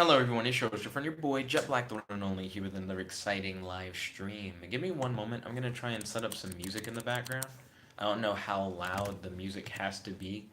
Hello everyone, it's your host, your friend, your boy, Jet Black, the one and only, here with another exciting live stream. Give me one moment, I'm gonna try and set up some music in the background. I don't know how loud the music has to be,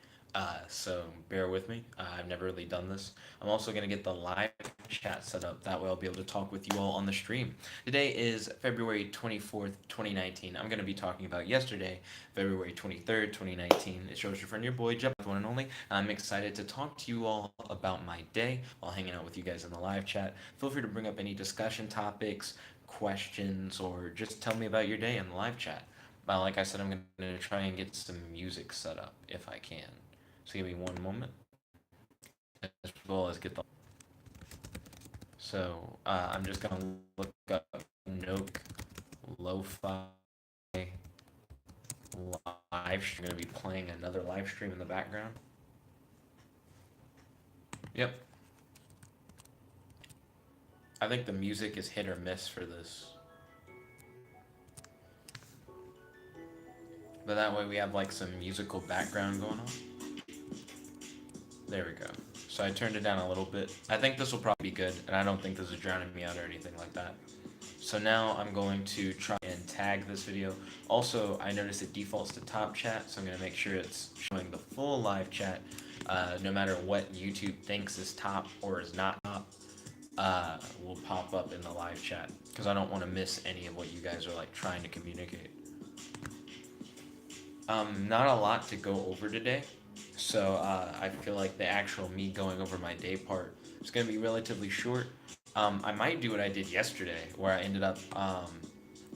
so bear with me. I've never really done this. I'm also gonna get the live chat set up, that way I'll be able to talk with you all on the stream. Today is February 24th, 2019. I'm gonna be talking about yesterday, February 23rd, 2019. It shows your friend, your boy, Jeff, the one and only. I'm excited to talk to you all about my day while hanging out with you guys in the live chat. Feel free to bring up any discussion topics, questions, or just tell me about your day in the live chat. Like I said, I'm going to try and get some music set up if I can. So give me one moment, as well as get the. So I'm just going to look up Nook Lo-Fi live stream. I'm going to be playing another live stream in the background. Yep. I think the music is hit or miss for this. But that way we have like some musical background going on. There we go. So I turned it down a little bit. I think this will probably be good, and I don't think this is drowning me out or anything like that. So now I'm going to try and tag this video. Also, I noticed it defaults to top chat, so I'm going to make sure it's showing the full live chat, no matter what YouTube thinks is top or is not top. Will pop up in the live chat, because I don't want to miss any of what you guys are like trying to communicate. Not a lot to go over today, so I feel like the actual me going over my day part is going to be relatively short. I might do what I did yesterday, where I ended up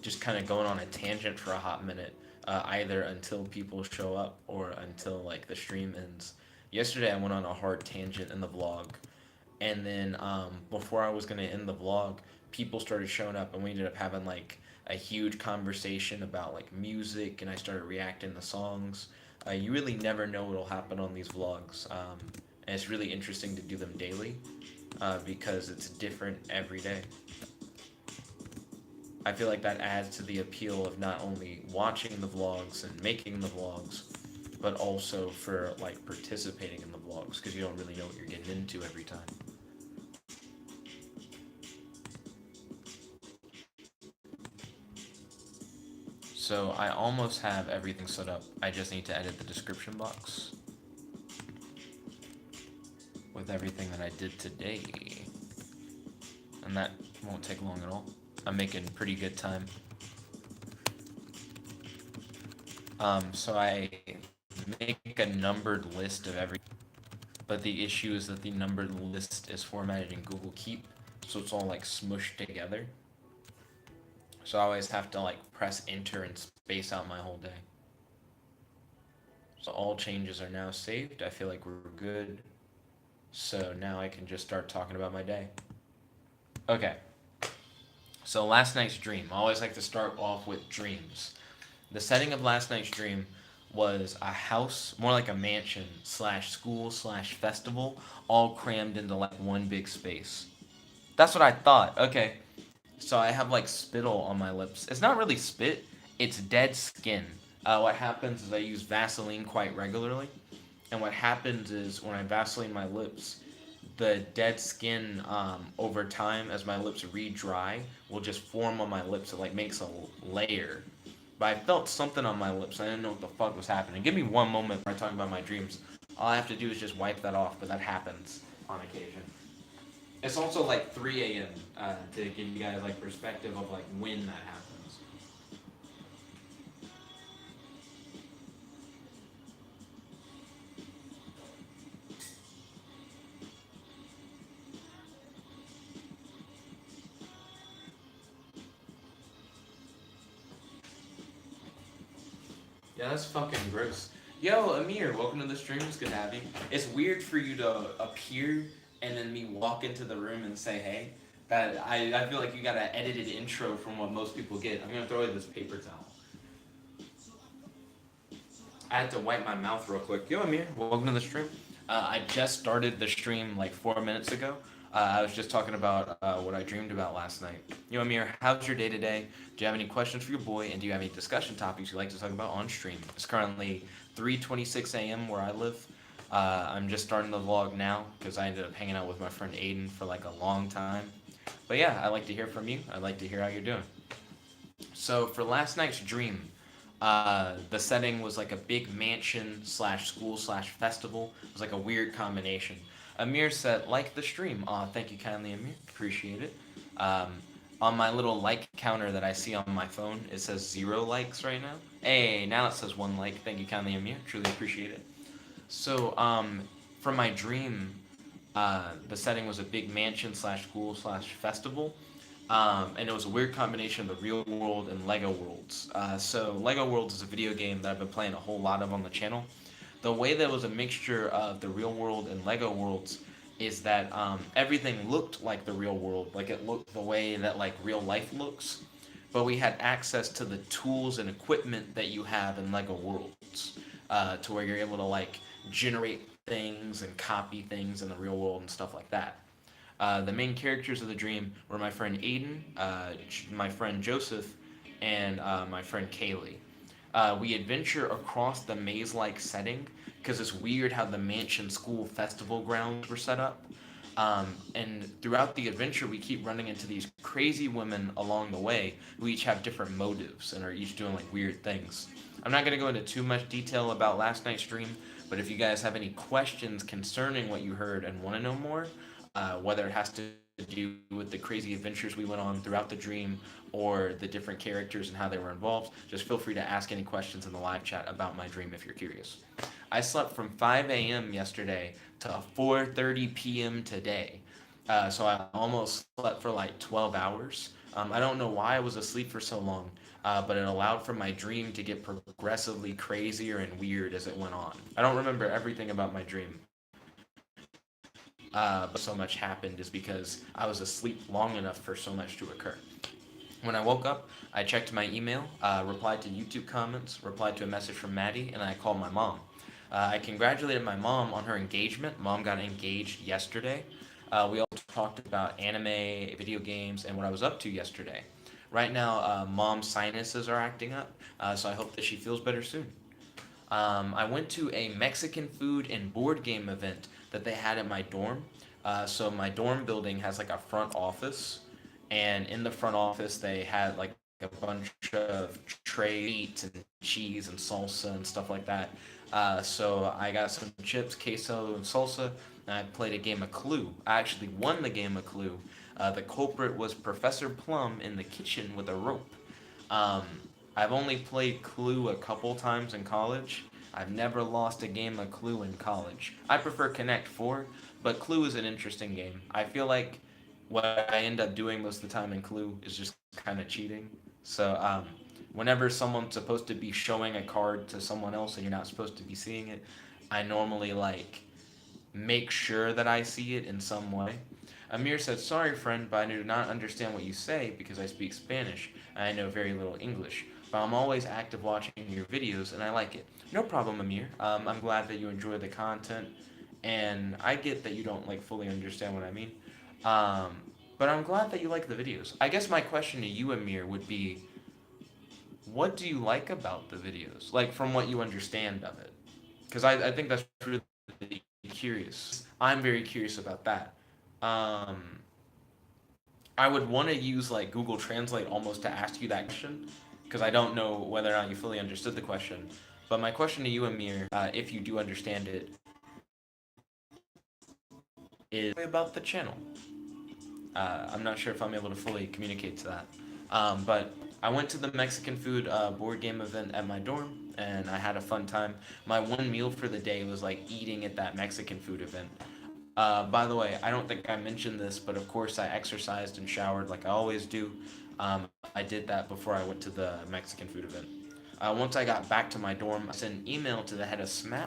just kind of going on a tangent for a hot minute, either until people show up or until like the stream ends. Yesterday I went on a hard tangent in the vlog, and then before I was gonna end the vlog, people started showing up, and we ended up having like a huge conversation about like music, and I started reacting to songs. You really never know what'll happen on these vlogs, and it's really interesting to do them daily, because it's different every day. I feel like that adds to the appeal of not only watching the vlogs and making the vlogs, but also for like participating in the vlogs, because you don't really know what you're getting into every time. So I almost have everything set up. I just need to edit the description box with everything that I did today. And that won't take long at all. I'm making pretty good time. So I make a numbered list of every, but the issue is that the numbered list is formatted in Google Keep, so it's all like smushed together. So I always have to like press enter and space out my whole day. So all changes are now saved. I feel like we're good. So now I can just start talking about my day. Okay. So last night's dream. I always like to start off with dreams. The setting of last night's dream was a house, more like a mansion slash school slash festival, all crammed into like one big space. That's what I thought. Okay. So I have like spittle on my lips. It's not really spit, it's dead skin. What happens is I use Vaseline quite regularly. And what happens is when I Vaseline my lips, the dead skin over time, as my lips re-dry, will just form on my lips. It like makes a layer. But I felt something on my lips. I didn't know what the fuck was happening. Give me one moment when I talk about my dreams. All I have to do is just wipe that off, but that happens on occasion. It's also like 3 a.m. To give you guys like perspective of like when that happens. Yeah, that's fucking gross. Yo, Amir, welcome to the stream. It's good to have you. It's weird for you to appear and then me walk into the room and say hey. That I feel like you got an edited intro from what most people get. I'm gonna throw away this paper towel. I had to wipe my mouth real quick. Yo, Amir, welcome to the stream. I just started the stream like 4 minutes ago. I was just talking about what I dreamed about last night. Yo, Amir, how's your day today? Do you have any questions for your boy? And do you have any discussion topics you'd like to talk about on stream? It's currently 3:26 a.m. where I live. I'm just starting the vlog now because I ended up hanging out with my friend Aidan for like a long time. But yeah, I'd like to hear from you. I'd like to hear how you're doing. So for last night's dream, the setting was like a big mansion slash school slash festival. It was like a weird combination. Amir said, like the stream. Aw, thank you kindly, Amir. Appreciate it. Um, on my little like counter that I see on my phone, it says 0 likes right now. Hey, now it says 1 like. Thank you kindly, Amir. Truly appreciate it. So, for my dream, the setting was a big mansion slash school slash festival. And it was a weird combination of the real world and Lego Worlds. So Lego Worlds is a video game that I've been playing a whole lot of on the channel. The way that it was a mixture of the real world and Lego Worlds is that everything looked like the real world, like it looked the way that like real life looks, but we had access to the tools and equipment that you have in Lego Worlds, to where you're able to like generate things and copy things in the real world and stuff like that. The main characters of the dream were my friend Aidan, my friend Joseph, and my friend Kayleigh. We adventure across the maze-like setting because it's weird how the mansion school festival grounds were set up. And throughout the adventure, we keep running into these crazy women along the way who each have different motives and are each doing like weird things. I'm not going to go into too much detail about last night's stream, but if you guys have any questions concerning what you heard and want to know more, whether it has to do with the crazy adventures we went on throughout the dream or the different characters and how they were involved, just feel free to ask any questions in the live chat about my dream if you're curious. I slept from 5 a.m. yesterday to 4:30 p.m. today. So I almost slept for like 12 hours. I don't know why I was asleep for so long, but it allowed for my dream to get progressively crazier and weird as it went on. I don't remember everything about my dream, but so much happened is because I was asleep long enough for so much to occur. When I woke up, I checked my email, replied to YouTube comments, replied to a message from Maddie, and I called my mom. I congratulated my mom on her engagement. Mom got engaged yesterday. We also talked about anime, video games, and what I was up to yesterday. Right now, mom's sinuses are acting up, so I hope that she feels better soon. I went to a Mexican food and board game event that they had at my dorm. So my dorm building has like a front office, and in the front office they had like a bunch of trays and cheese and salsa and stuff like that. So I got some chips, queso, and salsa, and I played a game of Clue. I actually won the game of Clue. The culprit was Professor Plum in the kitchen with a rope. Um, I've only played Clue a couple times in college. I've never lost a game of Clue in college. I prefer Connect 4, but Clue is an interesting game. I feel like what I end up doing most of the time in Clue is just kind of cheating. So, whenever someone's supposed to be showing a card to someone else and you're not supposed to be seeing it, I normally like make sure that I see it in some way. Amir said, sorry, friend, but I do not understand what you say because I speak Spanish and I know very little English. But I'm always active watching your videos and I like it. No problem, Amir. I'm glad that you enjoy the content, and I get that you don't like fully understand what I mean. Um, but I'm glad that you like the videos. I guess my question to you, Amir, would be, what do you like about the videos? Like, from what you understand of it? Because I think that's really curious. I'm very curious about that. Um, I would want to use like Google Translate almost to ask you that question because I don't know whether or not you fully understood the question. But my question to you, Amir, if you do understand it, is about the channel. I'm not sure if I'm able to fully communicate to that. But I went to the Mexican food board game event at my dorm, and I had a fun time. My one meal for the day was like eating at that Mexican food event. By the way, I don't think I mentioned this, but of course I exercised and showered like I always do. I did that before I went to the Mexican food event. Once I got back to my dorm, I sent an email to the head of SMAP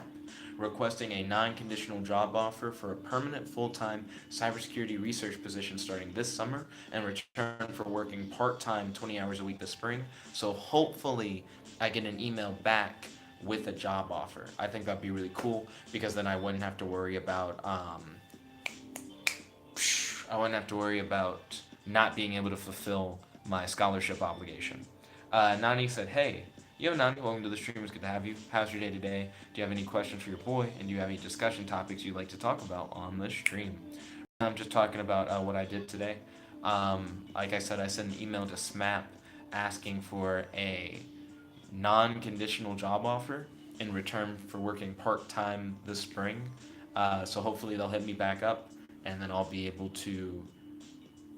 requesting a non-conditional job offer for a permanent full-time cybersecurity research position starting this summer and return for working part-time 20 hours a week this spring. So hopefully I get an email back with a job offer. I think that'd be really cool because then I wouldn't have to worry about not being able to fulfill my scholarship obligation. Nani said, hey, Yo, Nani, welcome to the stream. It's good to have you. How's your day today? Do you have any questions for your boy? And do you have any discussion topics you'd like to talk about on the stream? I'm just talking about what I did today. Like I said, I sent an email to SMAP asking for a non-conditional job offer in return for working part-time this spring. So hopefully they'll hit me back up, and then I'll be able to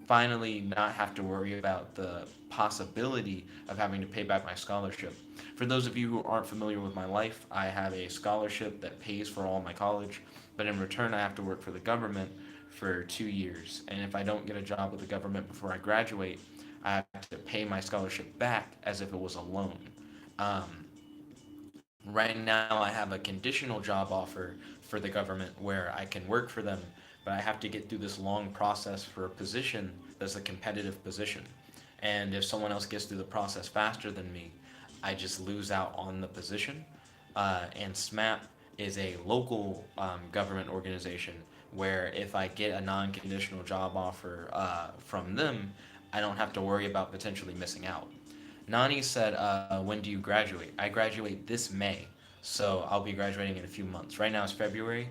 finally not have to worry about the possibility of having to pay back my scholarship. For those of you who aren't familiar with my life, I have a scholarship that pays for all my college, but in return, I have to work for the government for 2 years. And if I don't get a job with the government before I graduate, I have to pay my scholarship back as if it was a loan. Um, right now, I have a conditional job offer for the government where I can work for them, but I have to get through this long process for a position that's a competitive position. And if someone else gets through the process faster than me, I just lose out on the position. And SMAP is a local government organization where if I get a non conditional job offer from them, I don't have to worry about potentially missing out. Nani said, when do you graduate? I graduate this May, so I'll be graduating in a few months. Right now it's February,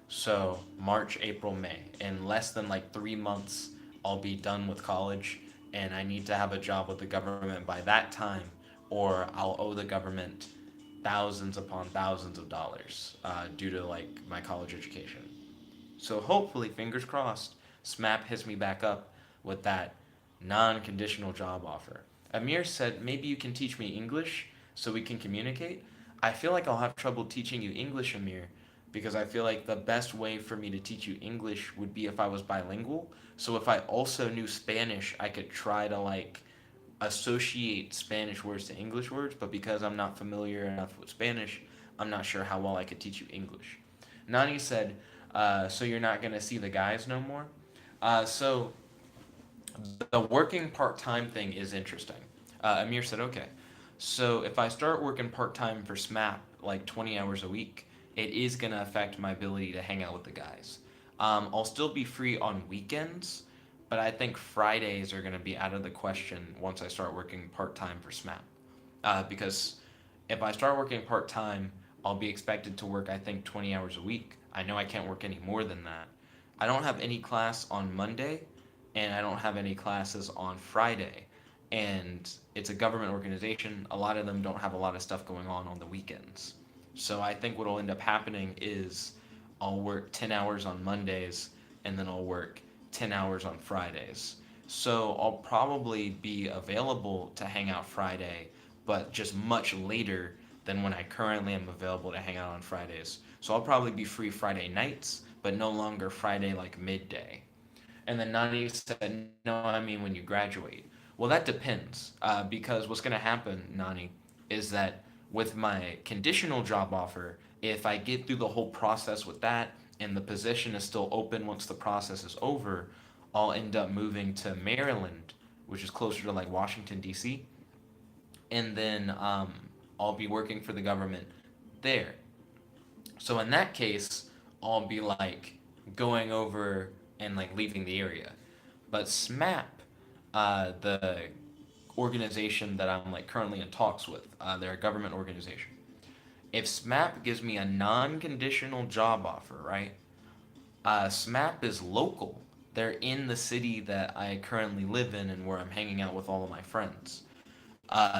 so March, April, May. In less than like 3 months, I'll be done with college, and I need to have a job with the government by that time, or I'll owe the government thousands upon thousands of dollars due to like my college education. So hopefully, fingers crossed, SMAP hits me back up with that non-conditional job offer. Amir said, maybe you can teach me English so we can communicate. I feel like I'll have trouble teaching you English, Amir, because I feel like the best way for me to teach you English would be if I was bilingual. So if I also knew Spanish, I could try to like associate Spanish words to English words, but because I'm not familiar enough with Spanish, I'm not sure how well I could teach you English. Nani said, so you're not going to see the guys no more? So the working part time thing is interesting. Amir said, okay. So if I start working part time for SMAP, like 20 hours a week, it is going to affect my ability to hang out with the guys. I'll still be free on weekends, but I think Fridays are going to be out of the question once I start working part time for SMAP. Because if I start working part time, I'll be expected to work, I think, 20 hours a week. I know I can't work any more than that. I don't have any class on Monday, and I don't have any classes on Friday. And it's a government organization. A lot of them don't have a lot of stuff going on the weekends. So I think what will end up happening is I'll work 10 hours on Mondays and then I'll work 10 hours on Fridays. So I'll probably be available to hang out Friday, but just much later than when I currently am available to hang out on Fridays. So I'll probably be free Friday nights, but no longer Friday like midday. And then Nani said, no, I mean when you graduate. Well, that depends. Because what's going to happen, Nani, is that with my conditional job offer, if I get through the whole process with that and the position is still open once the process is over, I'll end up moving to Maryland, which is closer to like Washington, D.C. And then I'll be working for the government there. So in that case, I'll be like going over and like leaving the area. But SMAP, the organization that I'm like currently in talks with, they're a government organization. If SMAP gives me a non-conditional job offer, right? SMAP is local. They're in the city that I currently live in and where I'm hanging out with all of my friends.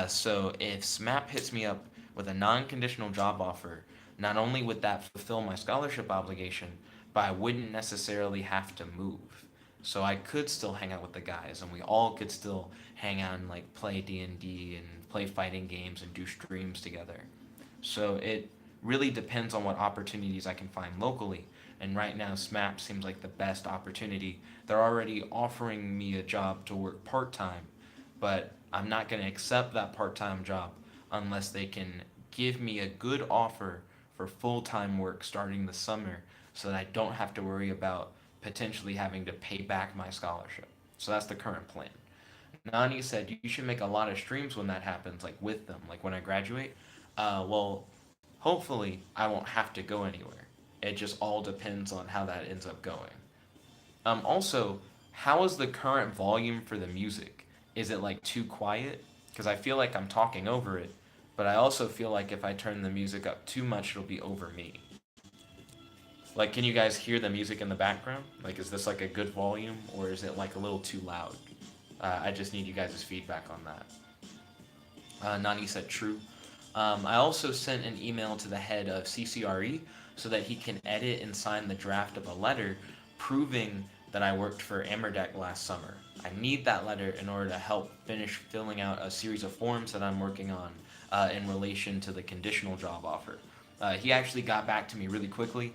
So if SMAP hits me up with a non-conditional job offer, not only would that fulfill my scholarship obligation, but I wouldn't necessarily have to move. So I could still hang out with the guys, and we all could still hang out and like play D&D and play fighting games and do streams together. So it really depends on what opportunities I can find locally. And right now, SMAP seems like the best opportunity. They're already offering me a job to work part time, but I'm not going to accept that part time job unless they can give me a good offer for full time work starting the summer so that I don't have to worry about potentially having to pay back my scholarship. So that's the current plan. Nani said you should make a lot of streams when that happens, like with them, like when I graduate. Well, hopefully I won't have to go anywhere. It just all depends on how that ends up going. Also, how is the current volume for the music? Is it like too quiet? Because I feel like I'm talking over it, but I also feel like if I turn the music up too much, it'll be over me. Like, can you guys hear the music in the background? Like, is this like a good volume or is it like a little too loud? I just need you guys' feedback on that. Nani said true. I also sent an email to the head of CCRE so that he can edit and sign the draft of a letter proving that I worked for Amerdeck last summer. I need that letter in order to help finish filling out a series of forms that I'm working on in relation to the conditional job offer. He actually got back to me really quickly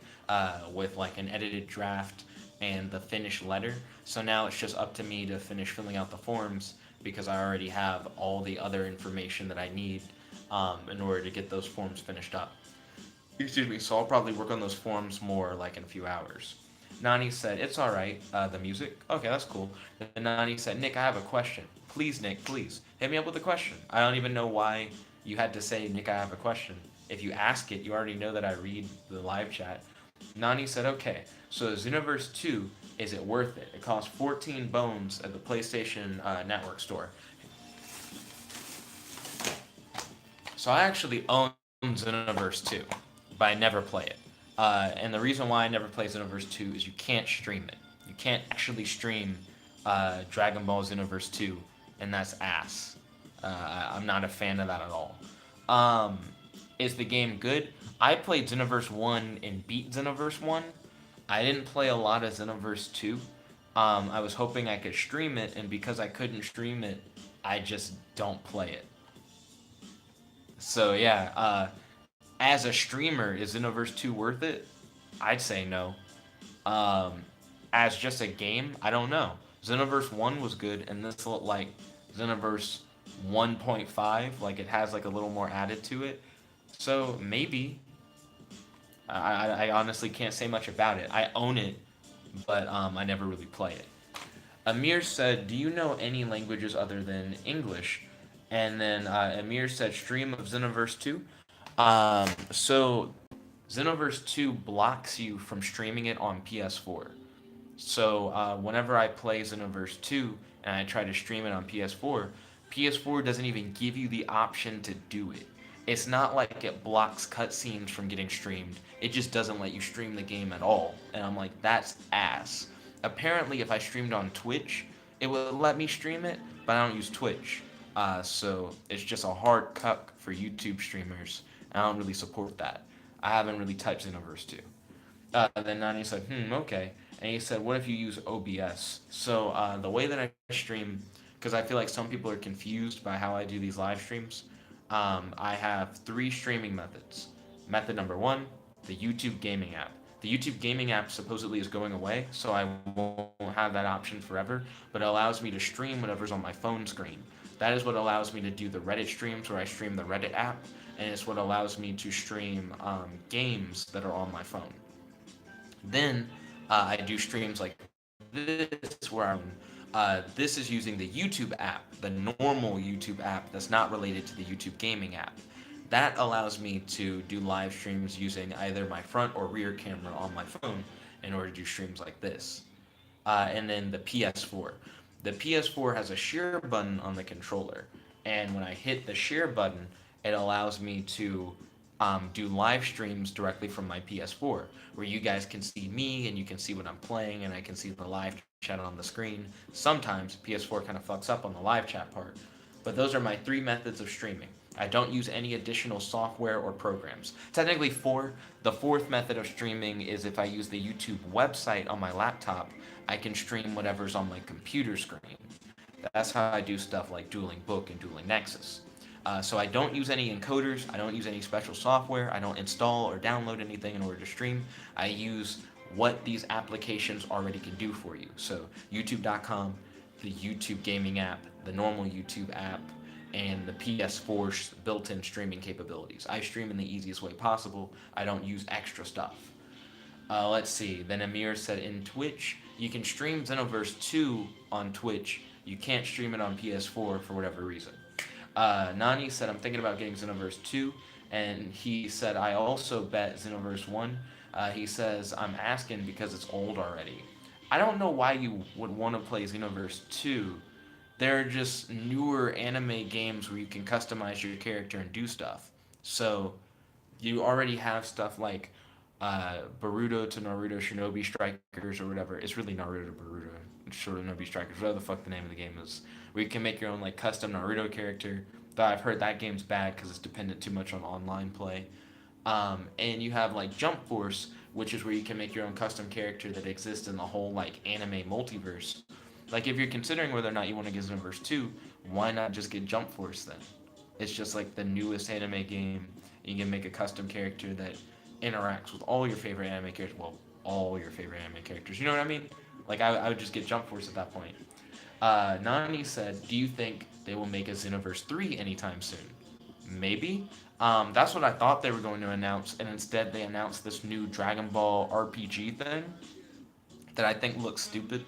with like an edited draft and the finished letter. So now it's just up to me to finish filling out the forms because I already have all the other information that I need in order to get those forms finished up. Excuse me. So I'll probably work on those forms more like in a few hours. Nani said, "It's all right. The music. Okay, that's cool." Then Nani said, "Nick, I have a question. Please, Nick, please hit me up with a question. I don't even know why you had to say, Nick, I have a question. If you ask it, you already know that I read the live chat." Nani said, "Okay, so Xenoverse 2, is it worth it? It costs 14 bones at the PlayStation Network store." So I actually own Xenoverse 2, but I never play it. And the reason why I never play Xenoverse 2 is you can't stream it. You can't actually stream Dragon Ball Xenoverse 2, and that's ass. I'm not a fan of that at all. Um, is the game good? I played Xenoverse 1 and beat Xenoverse 1. I didn't play a lot of Xenoverse 2. I was hoping I could stream it, and because I couldn't stream it, I just don't play it. So yeah, as a streamer, is Xenoverse 2 worth it? I'd say no. Um, as just a game, I don't know. Xenoverse 1 was good, and this looked like Xenoverse 1.5. Like it has like a little more added to it. So maybe. I honestly can't say much about it. I own it, but I never really play it. Amir said, "Do you know any languages other than English?" And then Amir said, "Stream of Xenoverse 2." So Xenoverse 2 blocks you from streaming it on PS4. So whenever I play Xenoverse 2 and I try to stream it on PS4, PS4 doesn't even give you the option to do it. It's not like it blocks cutscenes from getting streamed. It just doesn't let you stream the game at all. And I'm like, that's ass. Apparently, if I streamed on Twitch, it would let me stream it, but I don't use Twitch. So it's just a hard cuck for YouTube streamers. I don't really support that. I haven't really touched Xenoverse 2. Then Nani said, okay. And he said, what if you use OBS? So the way that I stream, because I feel like some people are confused by how I do these live streams, I have three streaming methods. Method number one, the YouTube gaming app. The YouTube gaming app supposedly is going away, so I won't have that option forever, but it allows me to stream whatever's on my phone screen. That is what allows me to do the Reddit streams where I stream the Reddit app, and it's what allows me to stream games that are on my phone. Then I do streams like this where this is using the YouTube app, the normal YouTube app that's not related to the YouTube gaming app. That allows me to do live streams using either my front or rear camera on my phone in order to do streams like this. And then the PS4. The PS4 has a share button on the controller, and when I hit the share button, it allows me to do live streams directly from my PS4, where you guys can see me and you can see what I'm playing, and I can see the live chat on the screen. Sometimes PS4 kind of fucks up on the live chat part, but those are my three methods of streaming. I don't use any additional software or programs. Technically, four. The fourth method of streaming is if I use the YouTube website on my laptop, I can stream whatever's on my computer screen. That's how I do stuff like Dueling Book and Dueling Nexus. So I don't use any encoders, I don't use any special software, I don't install or download anything in order to stream. I use what these applications already can do for you. So youtube.com, the YouTube gaming app, the normal YouTube app, and the PS4's built-in streaming capabilities. I stream in the easiest way possible. I don't use extra stuff. Let's see. Then Amir said in Twitch, you can stream Xenoverse 2 on Twitch. You can't stream it on PS4 for whatever reason. Nani said, I'm thinking about getting Xenoverse 2. And he said, I also bet Xenoverse 1. He says, I'm asking because it's old already. I don't know why you would want to play Xenoverse 2. there are just newer anime games where you can customize your character and do stuff. So you already have stuff like Boruto to Naruto Shinobi Strikers or whatever. It's really Naruto to Boruto Shinobi Strikers, whatever the fuck the name of the game is. Where you can make your own like custom Naruto character. Though I've heard that game's bad because it's dependent too much on online play. And you have like Jump Force, which is where you can make your own custom character that exists in the whole like anime multiverse. Like if you're considering whether or not you want to get Xenoverse 2, why not just get Jump Force then? It's just like the newest anime game. You can make a custom character that interacts with all your favorite anime characters. Well, all your favorite anime characters. You know what I mean? Like I would just get Jump Force at that point. Nani said, "Do you think they will make a Xenoverse 3 anytime soon?" Maybe. That's what I thought they were going to announce, and instead they announced this new Dragon Ball RPG thing that I think looks stupid.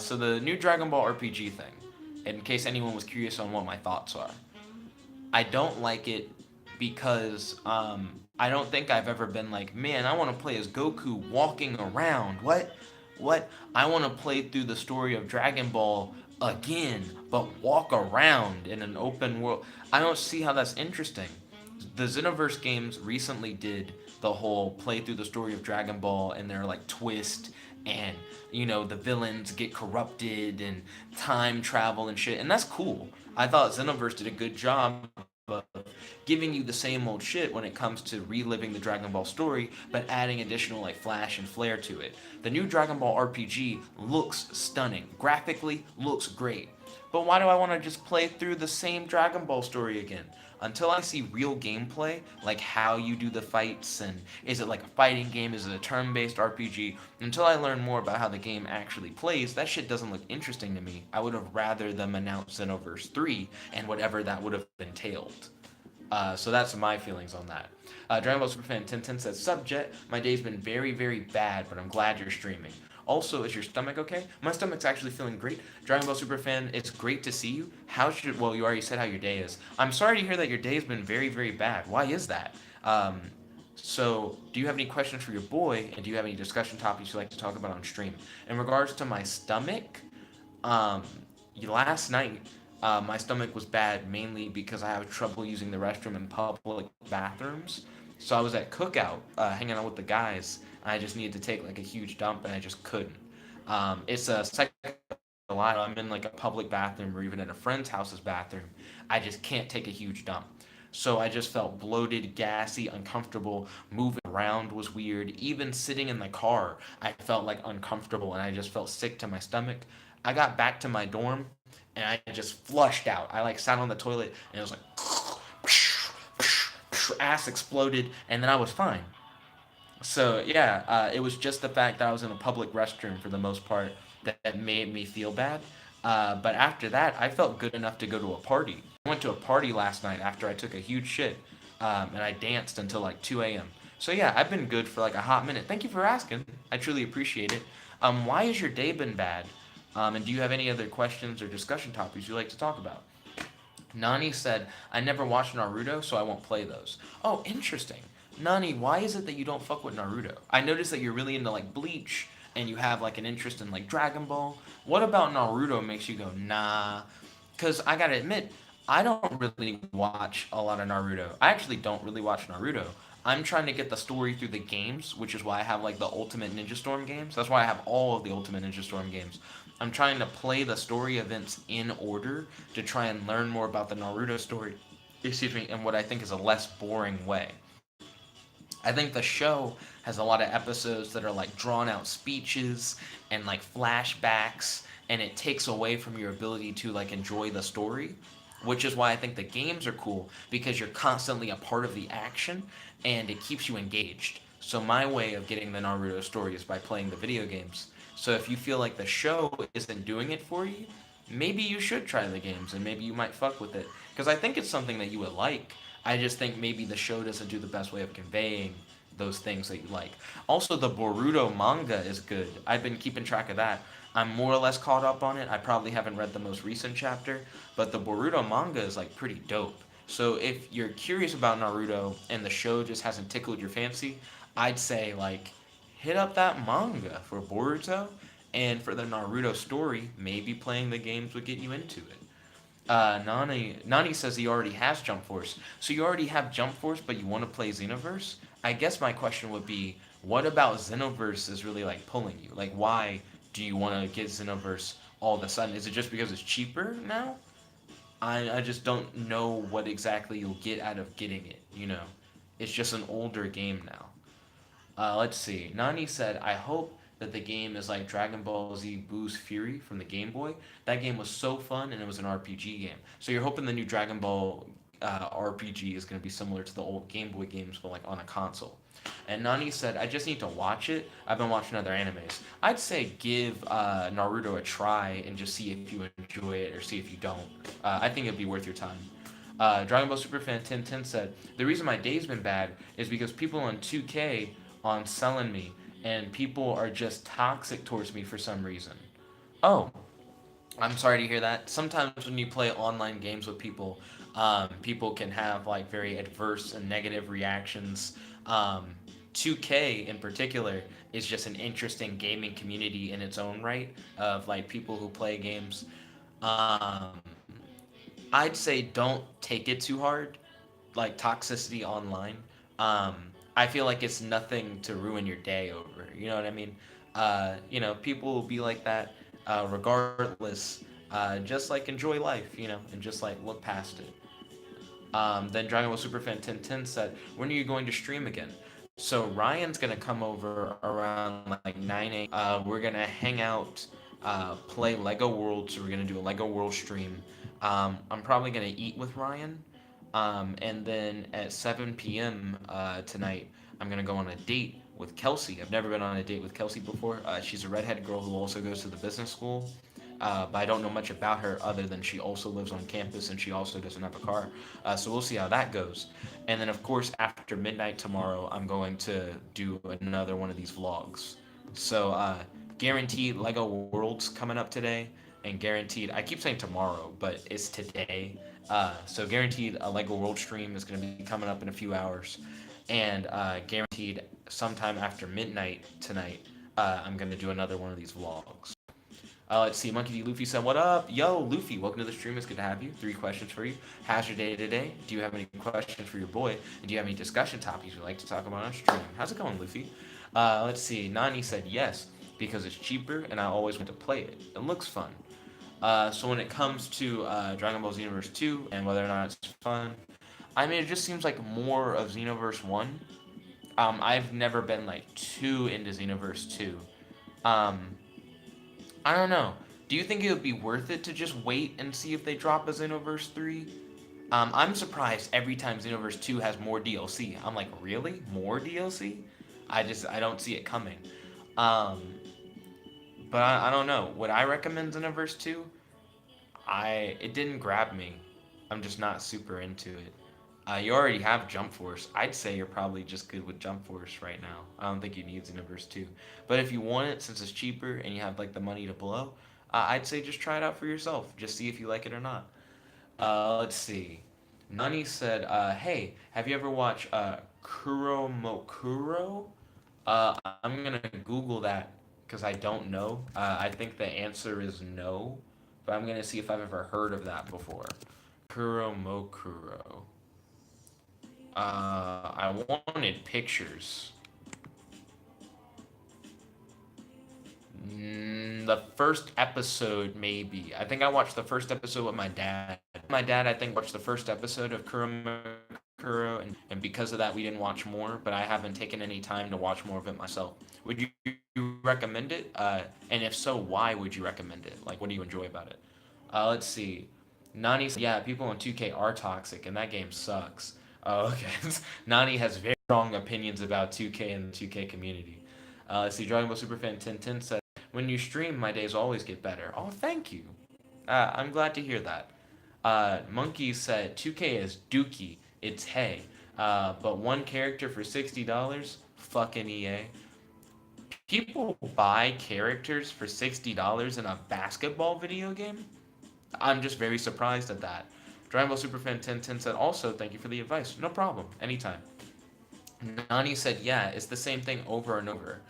So the new Dragon Ball RPG thing, in case anyone was curious on what my thoughts are, I don't like it because I don't think I've ever been like, man, I want to play as Goku walking around. What? What? I want to play through the story of Dragon Ball again, but walk around in an open world. I don't see how that's interesting. The Xenoverse games recently did the whole play through the story of Dragon Ball and their like twist and the villains get corrupted and time travel and shit, and that's cool. I thought Xenoverse did a good job of giving you the same old shit when it comes to reliving the Dragon Ball story, but adding additional like flash and flair to it. The new Dragon Ball RPG looks stunning. Graphically, looks great. But why do I want to just play through the same Dragon Ball story again? Until I see real gameplay, like how you do the fights, and is it like a fighting game, is it a turn based RPG, until I learn more about how the game actually plays, that shit doesn't look interesting to me. I would have rather them announce Xenoverse 3 and whatever that would have entailed. So that's my feelings on that. Dragon Ball Superfan 1010 says, Subjet, my day's been very, very bad, but I'm glad you're streaming. Also, is your stomach okay? My stomach's actually feeling great. Dragon Ball Superfan, it's great to see you. Well, you already said how your day is. I'm sorry to hear that your day has been very, very bad. Why is that? So, do you have any questions for your boy, and do you have any discussion topics you'd like to talk about on stream? In regards to my stomach, um, last night, my stomach was bad mainly because I have trouble using the restroom in public bathrooms. So I was at Cookout, hanging out with the guys. And I just needed to take like a huge dump, and I just couldn't. It's a lot. I'm in like a public bathroom or even at a friend's house's bathroom. I just can't take a huge dump. So I just felt bloated, gassy, uncomfortable. Moving around was weird. Even sitting in the car, I felt like uncomfortable, and I just felt sick to my stomach. I got back to my dorm, and I just flushed out. I like sat on the toilet, and it was like ass exploded, and then I was fine. So yeah, it was just the fact that I was in a public restroom for the most part that made me feel bad. But after that, I felt good enough to go to a party. I went to a party last night after I took a huge shit, and I danced until like 2 a.m. So yeah, I've been good for like a hot minute. Thank you for asking. I truly appreciate it. Why has your day been bad? And do you have any other questions or discussion topics you'd like to talk about? Nani said, I never watched Naruto, so I won't play those. Oh, interesting. Nani, why is it that you don't fuck with Naruto? I noticed that you're really into like Bleach and you have like an interest in like Dragon Ball. What about Naruto makes you go, nah? Because I gotta admit, I don't really watch a lot of Naruto. I actually don't really watch Naruto. I'm trying to get the story through the games, which is why I have like the Ultimate Ninja Storm games. That's why I have all of the Ultimate Ninja Storm games. I'm trying to play the story events in order to try and learn more about the Naruto story, in what I think is a less boring way. I think the show has a lot of episodes that are like drawn out speeches and like flashbacks, and it takes away from your ability to like enjoy the story, which is why I think the games are cool because you're constantly a part of the action and it keeps you engaged. So my way of getting the Naruto story is by playing the video games. So if you feel like the show isn't doing it for you, maybe you should try the games and maybe you might fuck with it because I think it's something that you would like. I just think maybe the show doesn't do the best way of conveying those things that you like. Also, the Boruto manga is good. I've been keeping track of that. I'm more or less caught up on it. I probably haven't read the most recent chapter, but the Boruto manga is like pretty dope. So if you're curious about Naruto and the show just hasn't tickled your fancy, I'd say like hit up that manga for Boruto And for the Naruto story, maybe playing the games would get you into it. Nani says he already has Jump Force. So you already have Jump Force, but you want to play Xenoverse? I guess my question would be, what about Xenoverse is really like pulling you? Like, why do you want to get Xenoverse all of a sudden? Is it just because it's cheaper now? I just don't know what exactly you'll get out of getting it, you know? It's just an older game now. Let's see. Nani said, I hope that the game is like Dragon Ball Z Boo's Fury from the Game Boy. That game was so fun and it was an RPG game. So you're hoping the new Dragon Ball RPG is going to be similar to the old Game Boy games, but like on a console. And Nani said, I just need to watch it. I've been watching other animes. I'd say give Naruto a try and just see if you enjoy it or see if you don't. I think it'd be worth your time. Dragon Ball Superfan 1010 said, the reason my day's been bad is because people on 2K on selling me, and people are just toxic towards me for some reason. Oh, I'm sorry to hear that. Sometimes when you play online games with people, people can have like very adverse and negative reactions. 2K in particular is just an interesting gaming community in its own right of like people who play games. Um, I'd say don't take it too hard, like toxicity online. Um, I feel like it's nothing to ruin your day over. You know what I mean? People will be like that regardless. Just like enjoy life, and just like look past it. Then Dragon Ball Superfan 1010 said, "When are you going to stream again?" So Ryan's gonna come over around like 9 a.m. We're gonna hang out, play Lego World. So we're gonna do a Lego World stream. I'm probably gonna eat with Ryan, and then at 7 p.m. Tonight, I'm gonna go on a date with Kelsey. I've never been on a date with Kelsey before. She's a redhead girl who also goes to the business school. But I don't know much about her other than she also lives on campus and she also doesn't have a car. So we'll see how that goes. And then, of course, after midnight tomorrow, I'm going to do another one of these vlogs. So, guaranteed Lego Worlds coming up today. And guaranteed, I keep saying tomorrow, but it's today. So, guaranteed a Lego World stream is going to be coming up in a few hours. And guaranteed sometime after midnight tonight, I'm going to do another one of these vlogs. Let's see. Monkey D. Luffy said, what up? Yo, Luffy, welcome to the stream. It's good to have you. 3 questions for you. How's your day today? Do you have any questions for your boy? And do you have any discussion topics you'd like to talk about on stream? How's it going, Luffy? Let's see. Nani said yes, because it's cheaper and I always want to play it. It looks fun. So when it comes to Dragon Ball Xenoverse 2 and whether or not it's fun, I mean, it just seems like more of Xenoverse 1. I've never been like too into Xenoverse 2. Um, I don't know. Do you think it would be worth it to just wait and see if they drop a Xenoverse 3? I'm surprised every time Xenoverse 2 has more DLC. I'm like, really? More DLC? I don't see it coming. Um, but I don't know. Would I recommend Xenoverse 2? It didn't grab me. I'm just not super into it. You already have Jump Force. I'd say you're probably just good with Jump Force right now. I don't think you need Xenoverse 2. But if you want it, since it's cheaper and you have like the money to blow, I'd say just try it out for yourself. Just see if you like it or not. Let's see. Nani said, hey, have you ever watched Kuro Mokuro? I'm gonna Google that because I don't know. I think the answer is no, but I'm gonna see if I've ever heard of that before. Kuro Mokuro. I wanted pictures. The first episode, maybe. I think I watched the first episode with my dad. My dad, I think, watched the first episode of Kuromukuro, and because of that, we didn't watch more. But I haven't taken any time to watch more of it myself. Would you recommend it? And if so, why would you recommend it? Like, what do you enjoy about it? Let's see. Nani said, yeah, people on 2K are toxic, and that game sucks. Oh, okay. Nani has very strong opinions about 2K and the 2K community. Let's see. Dragon Ball Superfan 1010 said, when you stream, my days always get better. Oh, thank you. I'm glad to hear that. Monkey said 2K is dookie. It's hay. But one character for $60? Fucking EA. People buy characters for $60 in a basketball video game? I'm just very surprised at that. Dragon Ball Superfan 1010 said, also, thank you for the advice. No problem. Anytime. Nani said, yeah, it's the same thing over and over.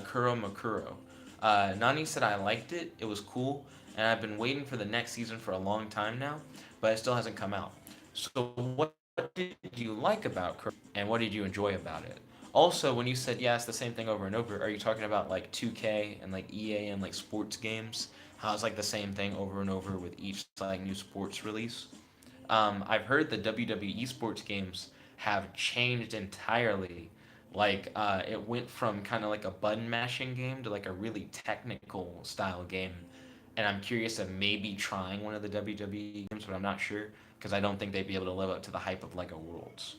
Kuro Makuro. Nani said I liked it. It was cool, and I've been waiting for the next season for a long time now, but it still hasn't come out. So what did you like about Kuroko, and what did you enjoy about it? Also, when you said yeah, it's the same thing over and over, are you talking about like 2K and like EA and like sports games? How it's like the same thing over and over with each like new sports release? I've heard the WWE sports games have changed entirely. Like, it went from kind of like a button mashing game to like a really technical style game. And I'm curious of maybe trying one of the WWE games, but I'm not sure because I don't think they'd be able to live up to the hype of Lego Worlds.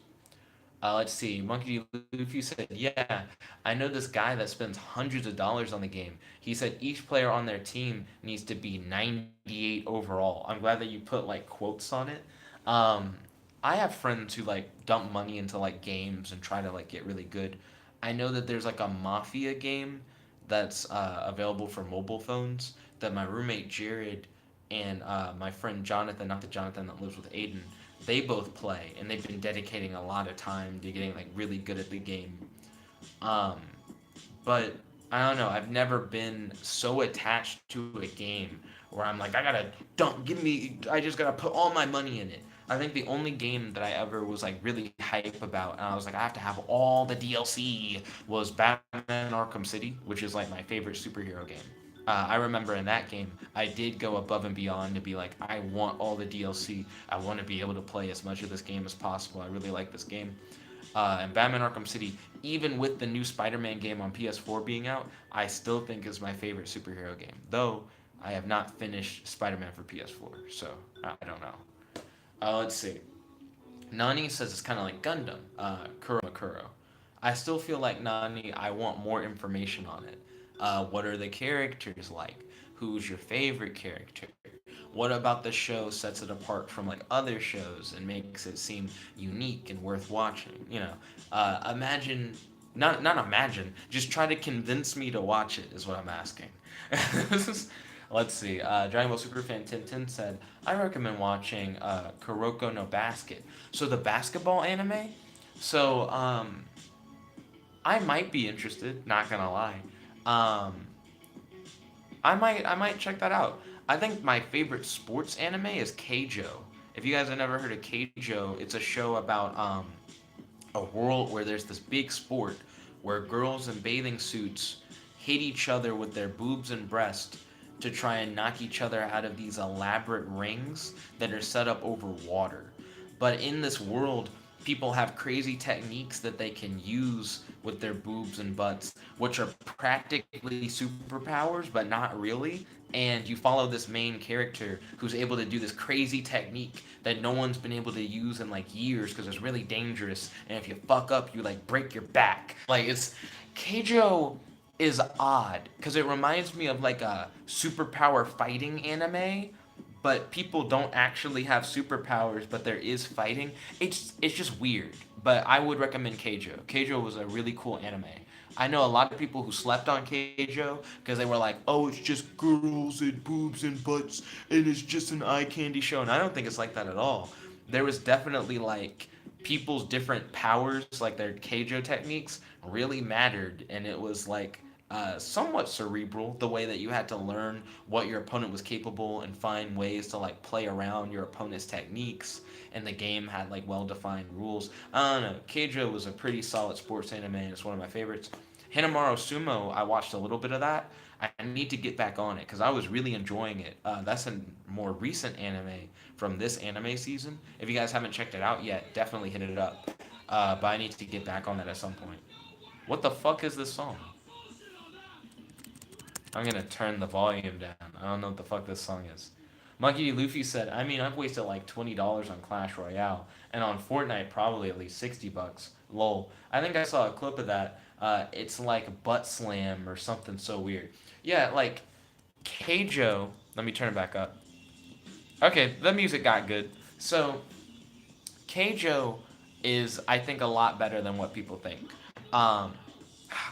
Let's see. Monkey Luffy said, "Yeah, I know this guy that spends hundreds of dollars on the game. He said each player on their team needs to be 98 overall." I'm glad that you put like quotes on it. Um, I have friends who like dump money into like games and try to like get really good. I know that there's like a Mafia game that's available for mobile phones that my roommate Jared and my friend Jonathan, not the Jonathan that lives with Aidan, they both play, and they've been dedicating a lot of time to getting like really good at the game. Um, but I don't know. I've never been so attached to a game where I'm like, I gotta don't give me. I just gotta put all my money in it. I think the only game that I ever was like really hype about, and I was like, I have to have all the DLC, was Batman Arkham City, which is like my favorite superhero game. I remember in that game, I did go above and beyond to be like, I want all the DLC. I want to be able to play as much of this game as possible. I really like this game. And Batman Arkham City, even with the new Spider-Man game on PS4 being out, I still think is my favorite superhero game. Though I have not finished Spider-Man for PS4, so I don't know. Let's see. Nani says it's kind of like Gundam, Kuro Makuro. I still feel like Nani, I want more information on it. What are the characters like? Who's your favorite character? What about the show sets it apart from like other shows and makes it seem unique and worth watching? Imagine, not imagine, just try to convince me to watch it is what I'm asking. Let's see. Dragon Ball Superfan Tintin said, I recommend watching Kuroko no Basket. So the basketball anime? So, I might be interested, not gonna lie. Um, I might check that out. I think my favorite sports anime is Keijo. If you guys have never heard of Keijo, it's a show about a world where there's this big sport where girls in bathing suits hit each other with their boobs and breast to try and knock each other out of these elaborate rings that are set up over water. But in this world, people have crazy techniques that they can use with their boobs and butts, which are practically superpowers, but not really. And you follow this main character who's able to do this crazy technique that no one's been able to use in like years because it's really dangerous. And if you fuck up, you like break your back. Like it's Keijo is odd because it reminds me of like a superpower fighting anime, but people don't actually have superpowers, but there is fighting. It's just weird. But I would recommend Keijo. Keijo was a really cool anime. I know a lot of people who slept on Keijo because they were like, "Oh, it's just girls and boobs and butts, and it's just an eye candy show." And I don't think it's like that at all. There was definitely like people's different powers, like their Keijo techniques, really mattered, and it was like somewhat cerebral the way that you had to learn what your opponent was capable and find ways to like play around your opponent's techniques, and the game had like well defined rules. I don't know. Keijo was a pretty solid sports anime, and it's one of my favorites. Hanamaru Sumo, I watched a little bit of that. I need to get back on it because I was really enjoying it. That's a more recent anime from this anime season. If you guys haven't checked it out yet, definitely hit it up. But I need to get back on that at some point. What the fuck is this song? I'm gonna turn the volume down. I don't know what the fuck this song is. Monkey D. Luffy said, I mean, I've wasted like $20 on Clash Royale, and on Fortnite, probably at least $60. Lol. I think I saw a clip of that. It's like Butt Slam or something so weird. Yeah, like Keijo. Let me turn it back up. Okay, the music got good. So, Keijo is, I think, a lot better than what people think. Um,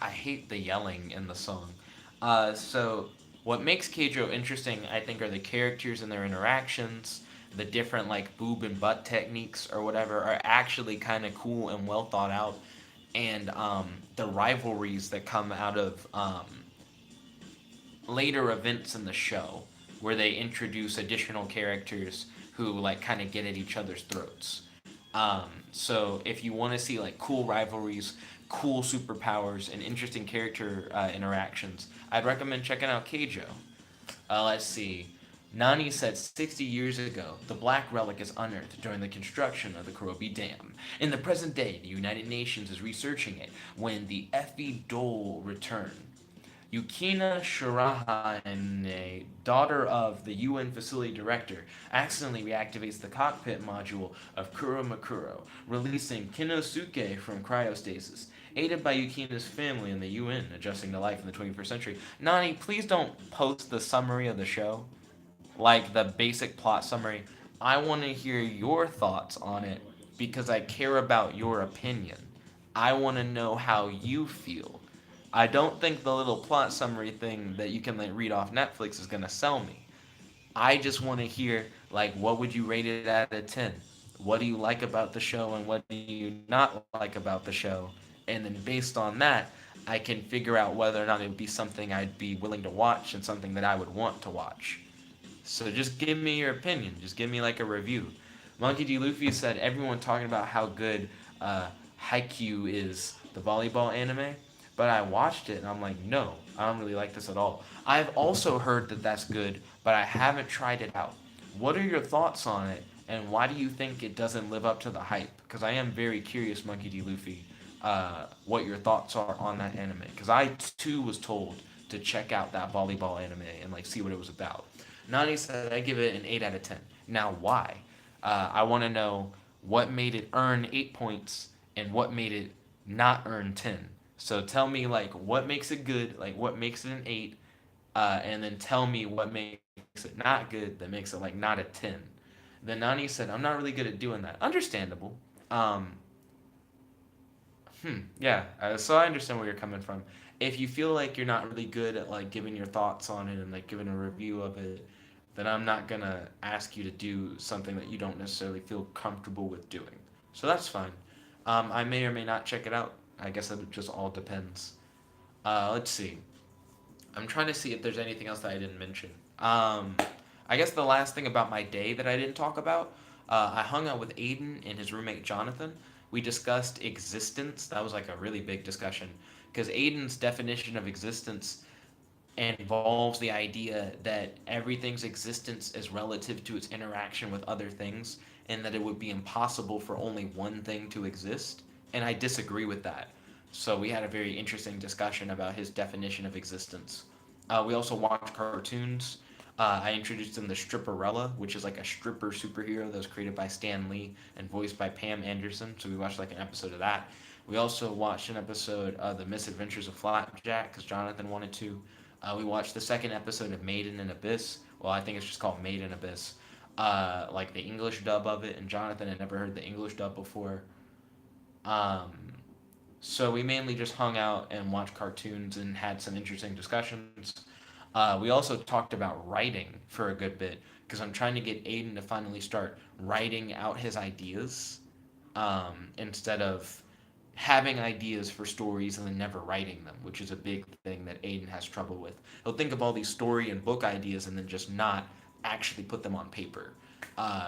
I hate the yelling in the song. So what makes Keijo interesting, I think, are the characters and their interactions. The different like boob and butt techniques or whatever are actually kind of cool and well thought out, and the rivalries that come out of later events in the show where they introduce additional characters who like kind of get at each other's throats. So if you want to see like cool rivalries, cool superpowers, and interesting character interactions, I'd recommend checking out Keijo. Let's see. Nani said 60 years ago, the Black Relic is unearthed during the construction of the Kurobi Dam. In the present day, the United Nations is researching it when the Effie Dole return. Yukina Shirahane, daughter of the UN facility director, accidentally reactivates the cockpit module of Kuro Makuro, releasing Kinosuke from cryostasis. Aided by Yukina's family and the UN adjusting to life in the 21st century. Nani, please don't post the summary of the show, like the basic plot summary. I want to hear your thoughts on it because I care about your opinion. I want to know how you feel. I don't think the little plot summary thing that you can like read off Netflix is gonna sell me. I just want to hear like what would you rate it out of 10? What do you like about the show and what do you not like about the show? And then based on that, I can figure out whether or not it would be something I'd be willing to watch and something that I would want to watch. So just give me your opinion. Just give me like a review. Monkey D. Luffy said everyone talking about how good Haikyuu is, the volleyball anime, but I watched it and I'm like, no, I don't really like this at all. I've also heard that that's good, but I haven't tried it out. What are your thoughts on it, and why do you think it doesn't live up to the hype? Because I am very curious, Monkey D. Luffy, what your thoughts are on that anime. Because I too was told to check out that volleyball anime and like see what it was about. Nani said I give it an 8 out of 10. Now, why? I want to know what made it earn 8 points and what made it not earn 10. So tell me, like, what makes it good, like, what makes it an 8, and then tell me what makes it not good that makes it, like, not a 10. Then Nani said, I'm not really good at doing that. Understandable. Um, yeah, so I understand where you're coming from. If you feel like you're not really good at like giving your thoughts on it and like giving a review of it, then I'm not gonna ask you to do something that you don't necessarily feel comfortable with doing. So that's fine. I may or may not check it out. I guess it just all depends. Let's see. I'm trying to see if there's anything else that I didn't mention. I guess the last thing about my day that I didn't talk about, I hung out with Aidan and his roommate Jonathan. We discussed existence. That was like a really big discussion because Aidan's definition of existence involves the idea that everything's existence is relative to its interaction with other things and that it would be impossible for only one thing to exist. And I disagree with that. So we had a very interesting discussion about his definition of existence. We also watched cartoons. I introduced him to Stripperella, which is like a stripper superhero that was created by Stan Lee and voiced by Pam Anderson. So we watched like an episode of that. We also watched an episode of The Misadventures of Flapjack because Jonathan wanted to. We watched the second episode of Made in an Abyss. Well, I think it's just called Made in Abyss. Like the English dub of it, and Jonathan had never heard the English dub before. Um, so we mainly just hung out and watched cartoons and had some interesting discussions. We also talked about writing for a good bit because I'm trying to get Aiden to finally start writing out his ideas instead of having ideas for stories and then never writing them, which is a big thing that Aiden has trouble with. He'll think of all these story and book ideas and then just not actually put them on paper.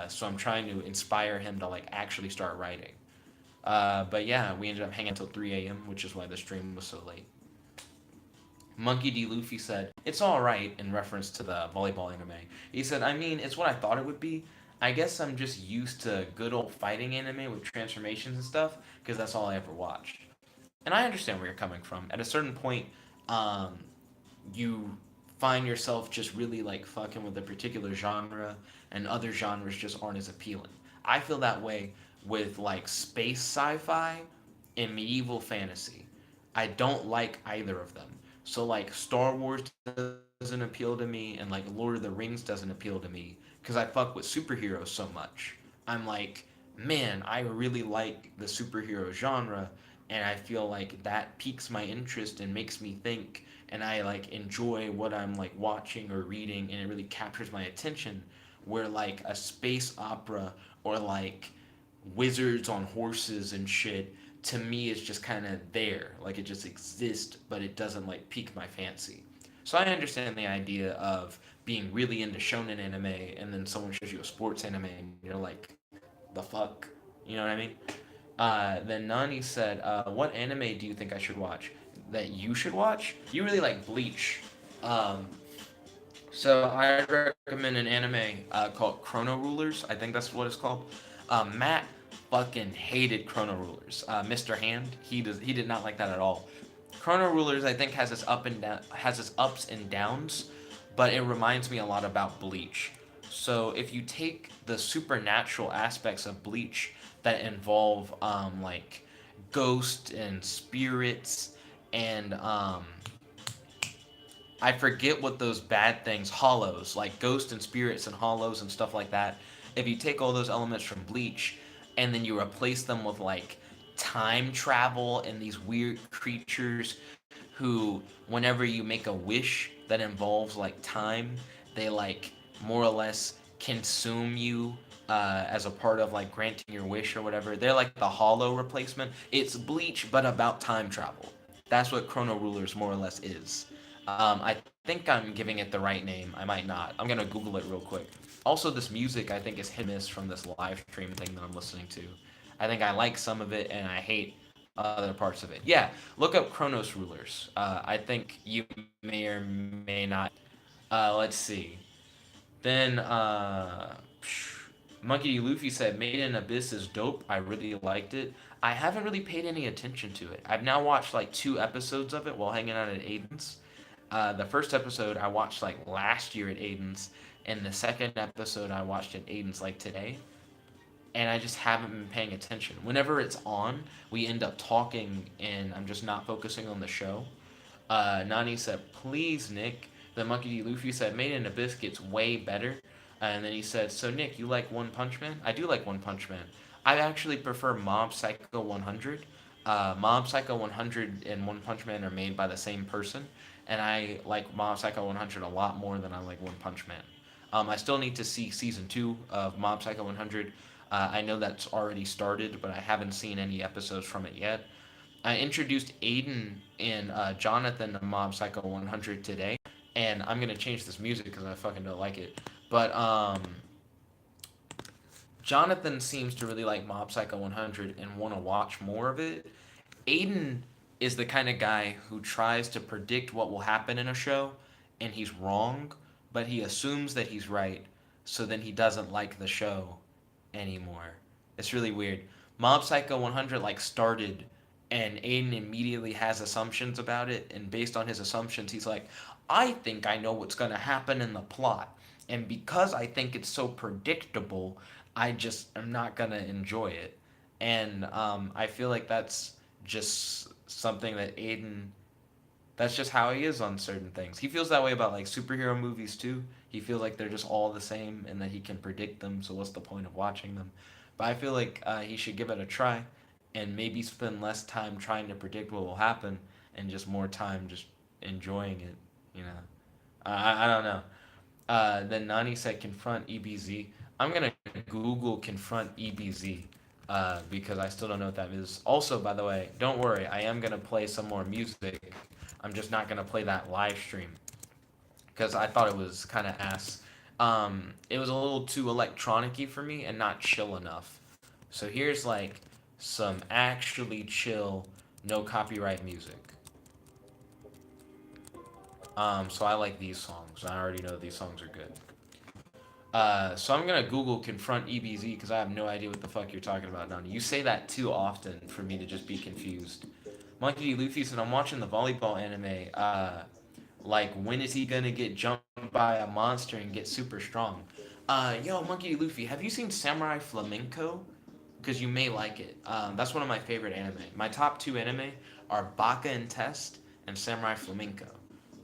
So I'm trying to inspire him to like actually start writing. But yeah, we ended up hanging until 3 a.m., which is why the stream was so late. Monkey D. Luffy said, it's alright in reference to the volleyball anime. He said, I mean, it's what I thought it would be. I guess I'm just used to good old fighting anime with transformations and stuff, because that's all I ever watched. And I understand where you're coming from. At a certain point, um, you find yourself just really like fucking with a particular genre, and other genres just aren't as appealing. I feel that way with like space sci-fi and medieval fantasy. I don't like either of them. So like Star Wars doesn't appeal to me, and like Lord of the Rings doesn't appeal to me because I fuck with superheroes so much. I'm like, man, I really like the superhero genre, and I feel like that piques my interest and makes me think, and I like enjoy what I'm like watching or reading, and it really captures my attention. Where like a space opera or like wizards on horses and shit, to me it's just kind of there, like it just exists, but it doesn't like pique my fancy. So I understand the idea of being really into shonen anime and then someone shows you a sports anime and you're like, the fuck? You know what I mean? Then Nani said, "What anime do you think I should watch? That you should watch? You really like Bleach. Um, so I'd recommend an anime called Chrono Rulers. I think that's what it's called. Matt fucking hated Chrono Rulers. Mr. Hand, he did not like that at all. Chrono Rulers, I think, has its ups and downs, but it reminds me a lot about Bleach. So if you take the supernatural aspects of Bleach that involve like ghosts and spirits and I forget what those bad things, hollows, like ghosts and spirits and hollows and stuff like that. If you take all those elements from Bleach and then you replace them with like time travel and these weird creatures who, whenever you make a wish that involves like time, they like more or less consume you as a part of like granting your wish or whatever. They're like the hollow replacement. It's Bleach, but about time travel. That's what Chrono Rulers more or less is. I think I'm giving it the right name. I might not. I'm gonna Google it real quick. Also, this music I think is hit and miss from this live stream thing that I'm listening to. I think I like some of it and I hate other parts of it. Yeah, look up Chronos Rulers. I think you may or may not. Let's see. Then Monkey D. Luffy said, "Made in Abyss is dope. I really liked it. I haven't really paid any attention to it. I've now watched like 2 episodes of it while hanging out at Aiden's. The first episode I watched like last year at Aiden's, and the second episode I watched at Aiden's like today. And I just haven't been paying attention. Whenever it's on, we end up talking, and I'm just not focusing on the show. Nani said, "Please, Nick." Then Monkey D. Luffy said, "Made in Abyss gets way better." And then he said, "So, Nick, you like One Punch Man?" I do like One Punch Man. I actually prefer Mob Psycho 100. Mob Psycho 100 and One Punch Man are made by the same person. And I like Mob Psycho 100 a lot more than I like One Punch Man. I still need to see season 2 of Mob Psycho 100. I know that's already started, but I haven't seen any episodes from it yet. I introduced Aidan and Jonathan to Mob Psycho 100 today, and I'm gonna change this music because I fucking don't like it. But Jonathan seems to really like Mob Psycho 100 and want to watch more of it. Aiden is the kind of guy who tries to predict what will happen in a show, and he's wrong, but he assumes that he's right, so then he doesn't like the show anymore. It's really weird. Mob Psycho 100 like started, and Aiden immediately has assumptions about it, and based on his assumptions, he's like, "I think I know what's gonna happen in the plot, and because I think it's so predictable, I just am not gonna enjoy it." And I feel like that's just something that Aiden, that's just how he is on certain things. He feels that way about like superhero movies too. He feels like they're just all the same and that he can predict them, so what's the point of watching them? But I feel like he should give it a try and maybe spend less time trying to predict what will happen and just more time just enjoying it, you know? I don't know. Then Nani said confront EBZ. I'm gonna Google confront EBZ because I still don't know what that is. Also, by the way, don't worry, I am gonna play some more music. I'm just not gonna play that live stream because I thought it was kind of ass. It was a little too electronic-y for me and not chill enough. So here's like some actually chill, no copyright music. So I like these songs. I already know these songs are good. So I'm gonna Google confront EBZ because I have no idea what the fuck you're talking about, Donnie. You say that too often for me to just be confused. Monkey D. Luffy said, "I'm watching the volleyball anime. Like, when is he gonna get jumped by a monster and get super strong?" Yo, Monkey D. Luffy, have you seen Samurai Flamenco? Because you may like it. That's one of my favorite anime. My top 2 anime are Baka and Test and Samurai Flamenco.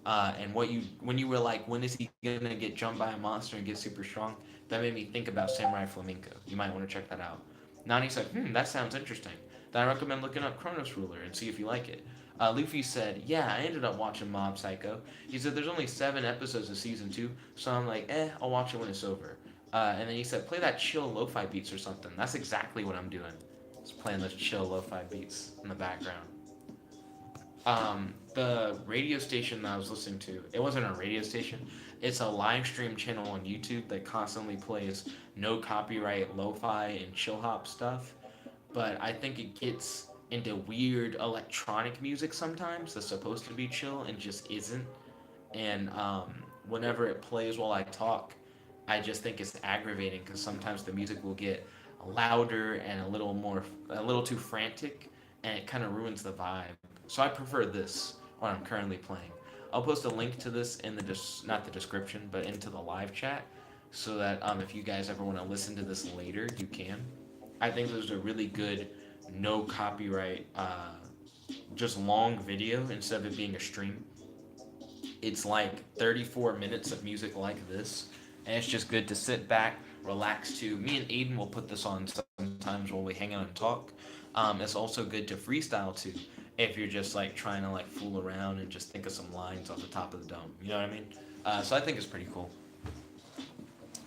And when you were like, when is he gonna get jumped by a monster and get super strong? That made me think about Samurai Flamenco. You might want to check that out. Nani said, that sounds interesting. Then I recommend looking up Chronos Ruler and see if you like it. Luffy said, "Yeah, I ended up watching Mob Psycho." He said, "There's only 7 episodes of season 2, so I'm like, I'll watch it when it's over." And then he said, "Play that chill lo-fi beats or something." That's exactly what I'm doing. Just playing those chill lo-fi beats in the background. The radio station that I was listening to, it wasn't a radio station. It's a live stream channel on YouTube that constantly plays no copyright lo-fi and chill hop stuff. But I think it gets into weird electronic music sometimes that's supposed to be chill and just isn't. And whenever it plays while I talk, I just think it's aggravating because sometimes the music will get louder and a little too frantic, and it kind of ruins the vibe. So I prefer this, what I'm currently playing. I'll post a link to this in the not the description, but into the live chat, so that if you guys ever want to listen to this later, you can. I think there's a really good, no copyright, just long video instead of it being a stream. It's like 34 minutes of music like this, and it's just good to sit back, relax to. Me and Aidan will put this on sometimes while we hang out and talk. It's also good to freestyle to if you're just like trying to like fool around and just think of some lines off the top of the dome. You know what I mean? So I think it's pretty cool.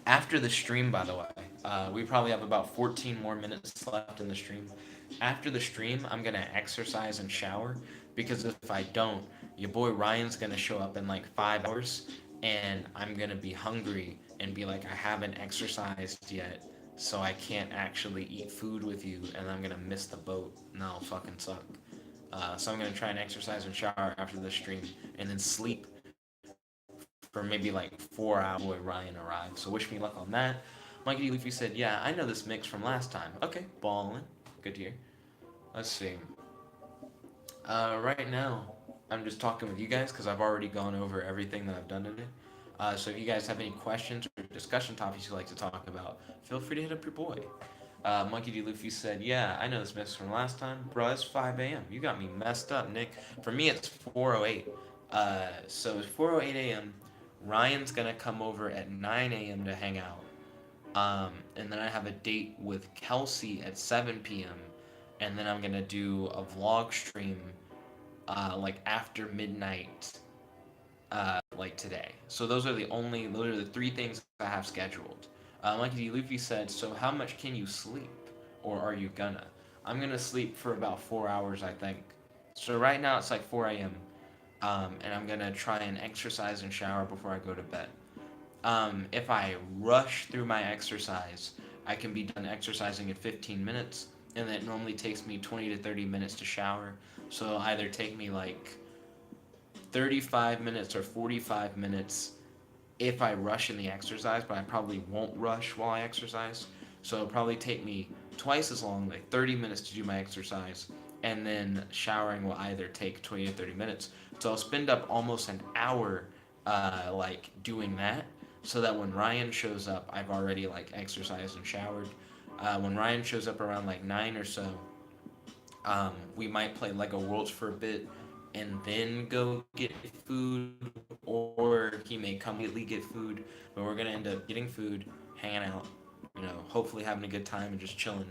After the stream, by the way, we probably have about 14 more minutes left in the stream. After the stream, I'm gonna exercise and shower because if I don't, your boy Ryan's gonna show up in like 5 hours, and I'm gonna be hungry and be like, I haven't exercised yet, so I can't actually eat food with you, and I'm gonna miss the boat, and that'll fucking suck. So I'm gonna try and exercise and shower after the stream, and then sleep for maybe like 4 hours before Ryan arrives. So wish me luck on that. Mikey D. Leafy said, yeah, I know this mix from last time. Okay, ballin'. Good to hear. Let's see. Right now, I'm just talking with you guys because I've already gone over everything that I've done today. So if you guys have any questions or discussion topics you'd like to talk about, feel free to hit up your boy. Monkey D. Luffy said, yeah, I know this mix from last time. Bro, it's 5 a.m. You got me messed up, Nick. For me, it's 4:08. So it's 4:08 a.m. Ryan's going to come over at 9 a.m. to hang out. And then I have a date with Kelsey at 7 p.m. And then I'm going to do a vlog stream like after midnight like today. So those are the three things I have scheduled. Like D. Luffy said, so how much can you sleep? Or are you gonna? I'm gonna sleep for about 4 hours, I think. So right now it's like 4 a.m. And I'm gonna try and exercise and shower before I go to bed. If I rush through my exercise, I can be done exercising in 15 minutes, and then it normally takes me 20 to 30 minutes to shower. So it'll either take me like 35 minutes or 45 minutes if I rush in the exercise, but I probably won't rush while I exercise. So it'll probably take me twice as long, like 30 minutes to do my exercise, and then showering will either take 20 to 30 minutes. So I'll spend up almost an hour like doing that, so that when Ryan shows up, I've already like exercised and showered. When Ryan shows up around like 9 or so, we might play Lego Worlds for a bit and then go get food, or he may come immediately get food. But we're gonna end up getting food, hanging out, hopefully having a good time and just chilling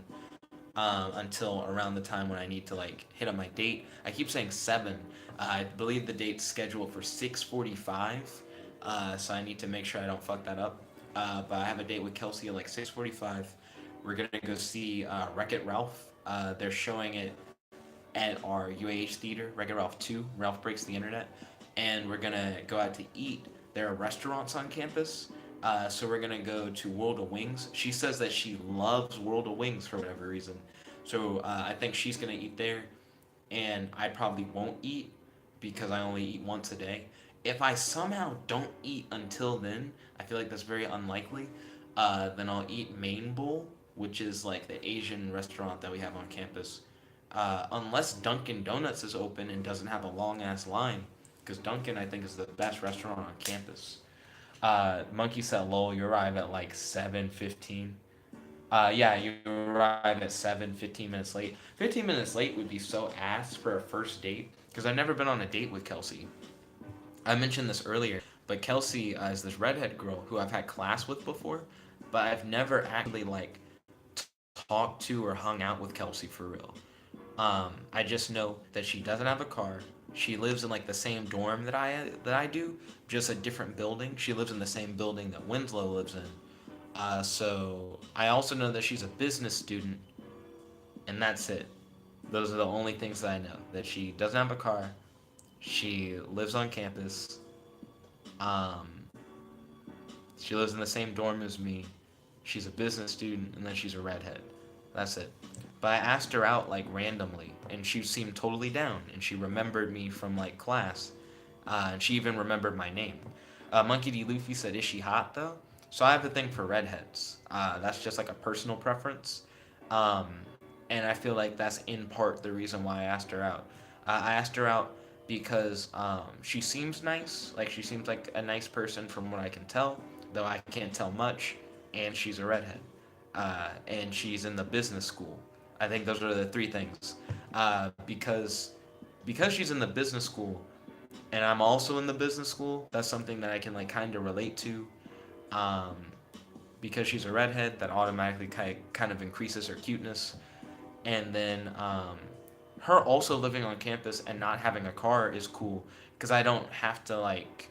until around the time when I need to like hit up my date. I keep saying 7. I believe the date's scheduled for 6:45, so I need to make sure I don't fuck that up. But I have a date with Kelsey at like 6:45. We're gonna go see Wreck-It Ralph. They're showing it at our UAH theater, Wreck-It Ralph 2, Ralph Breaks the Internet, and we're gonna go out to eat. There are restaurants on campus, so we're gonna go to World of Wings. She says that she loves World of Wings for whatever reason, so I think she's gonna eat there, and I probably won't eat because I only eat once a day. If I somehow don't eat until then, I feel like that's very unlikely. Then I'll eat Main Bowl, which is like the Asian restaurant that we have on campus. Unless Dunkin' Donuts is open and doesn't have a long ass line, because Dunkin' I think is the best restaurant on campus. Monkey said, "Lol, you arrive at like 7:15." Yeah, you arrive at 7:15 minutes late. 15 minutes late would be so ass for a first date, because I've never been on a date with Kelsey. I mentioned this earlier, but Kelsey is this redhead girl who I've had class with before, but I've never actually like talked to or hung out with Kelsey for real. I just know that she doesn't have a car. She lives in like the same dorm that I do, just a different building. She lives in the same building that Winslow lives in. So I also know that she's a business student, and that's it. Those are the only things that I know. That she doesn't have a car, She lives on campus. Um, she lives in the same dorm as me. She's a business student, and then she's a redhead. That's it. But I asked her out like randomly, and she seemed totally down, and she remembered me from like class, and she even remembered my name. Monkey D. Luffy said, "Is she hot though?" So I have a thing for redheads. That's just like a personal preference, um, and I feel like that's in part the reason why I asked her out. I asked her out because she seems nice. Like she seems like a nice person from what I can tell, though I can't tell much. And she's a redhead, and she's in the business school. I think those are the three things. Because she's in the business school, and I'm also in the business school. That's something that I can like kind of relate to. Um, because she's a redhead, that automatically kind of increases her cuteness. And then her also living on campus and not having a car is cool because I don't have to like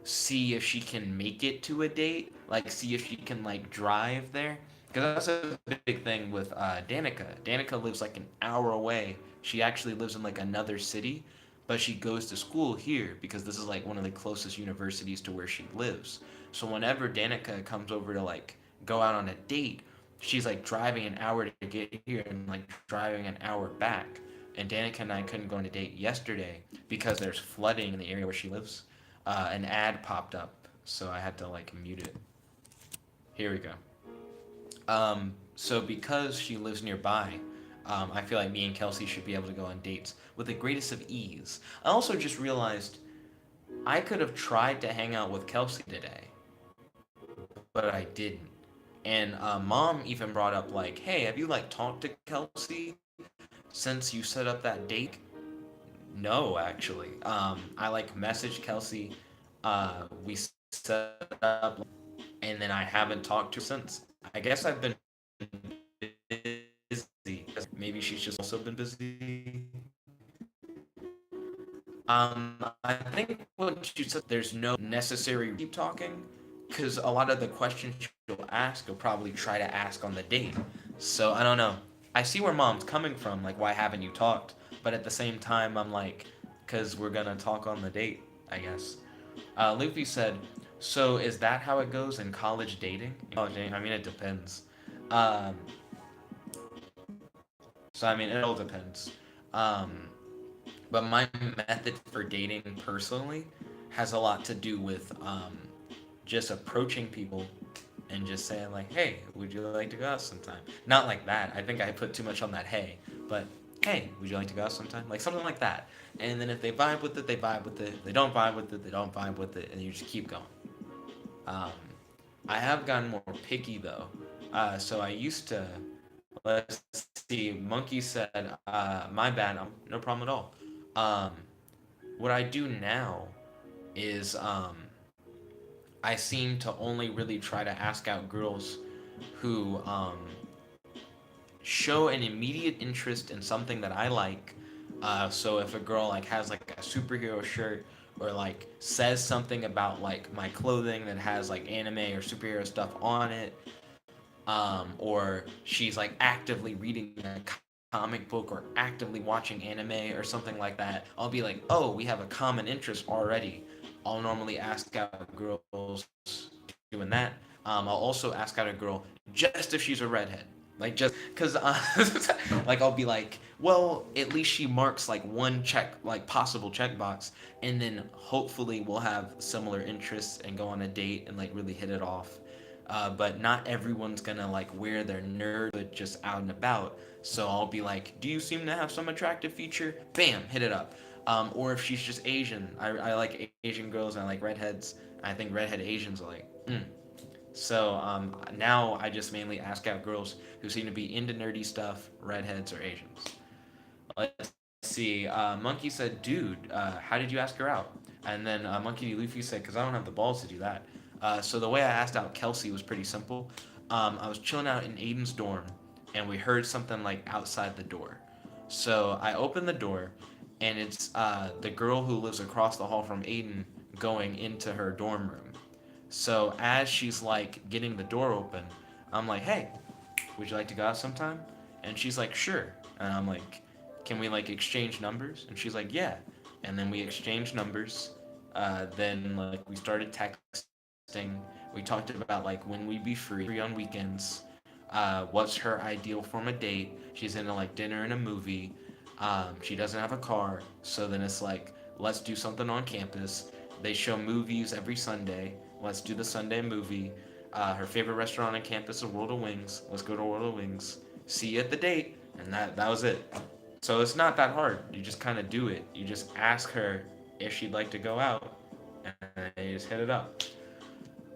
see if she can make it to a date, like see if she can like drive there. Because that's a big thing with Danica. Danica lives like an hour away. She actually lives in like another city, but she goes to school here because this is like one of the closest universities to where she lives. So whenever Danica comes over to like go out on a date, she's like driving an hour to get here and like driving an hour back. And Danica and I couldn't go on a date yesterday because there's flooding in the area where she lives. An ad popped up, so I had to like mute it. Here we go. So because she lives nearby, I feel like me and Kelsey should be able to go on dates with the greatest of ease. I also just realized I could have tried to hang out with Kelsey today, but I didn't. And mom even brought up like, "Hey, have you like talked to Kelsey since you set up that date?" No, actually. I like messaged Kelsey. We set up, and then I haven't talked to her since. I guess I've been busy. Maybe she's just also been busy. I think what she said, there's no necessary keep talking, because a lot of the questions she'll ask, you'll probably try to ask on the date. So I don't know. I see where mom's coming from, like why haven't you talked? But at the same time, I'm like, because we're gonna talk on the date, I guess. Luffy said, "So is that how it goes in college dating?" College dating, I mean, it depends. Um, so I mean, it all depends. Um, but my method for dating personally has a lot to do with just approaching people and just saying like, "Hey, would you like to go out sometime?" Not like that. I think I put too much on that "hey," but "Hey, would you like to go out sometime?" Like something like that. And then if they vibe with it, they vibe with it. If they don't vibe with it, they don't vibe with it, and you just keep going. Um, I have gotten more picky though. So I used to. Let's see. Monkey said, "My bad. No problem at all." Um, what I do now is I seem to only really try to ask out girls who show an immediate interest in something that I like. So if a girl like has like a superhero shirt or like says something about like my clothing that has like anime or superhero stuff on it, or she's like actively reading a comic book or actively watching anime or something like that, I'll be like, oh, we have a common interest already. I'll normally ask out girls doing that. I'll also ask out a girl just if she's a redhead. Like just because, like I'll be like, well, at least she marks like one check, like possible checkbox, and then hopefully we'll have similar interests and go on a date and like really hit it off. But not everyone's gonna like wear their nerd just out and about. So I'll be like, "Do you seem to have some attractive feature?" Bam, hit it up. Or if she's just Asian, I like Asian girls and I like redheads. I think redhead Asians are like, So now I just mainly ask out girls who seem to be into nerdy stuff, redheads or Asians. Let's see. Monkey said, "Dude, how did you ask her out?" And then Monkey D. Luffy said, "Cause I don't have the balls to do that." So the way I asked out Kelsey was pretty simple. I was chilling out in Aiden's dorm, and we heard something like outside the door. So I opened the door, and it's the girl who lives across the hall from Aiden going into her dorm room. So as she's like getting the door open, I'm like, "Hey, would you like to go out sometime?" And she's like, "Sure." And I'm like, "Can we like exchange numbers?" And she's like, "Yeah." and then we exchanged numbers. Then like we started texting. We talked about like when we'd be free on weekends. What's her ideal form of date? She's into like dinner and a movie. She doesn't have a car, so then it's like let's do something on campus. They show movies every Sunday. Let's do the Sunday movie. Her favorite restaurant on campus is World of Wings. Let's go to World of Wings. See you at the date, and that was it. So it's not that hard. You just kind of do it. You just ask her if she'd like to go out, and you just hit it up.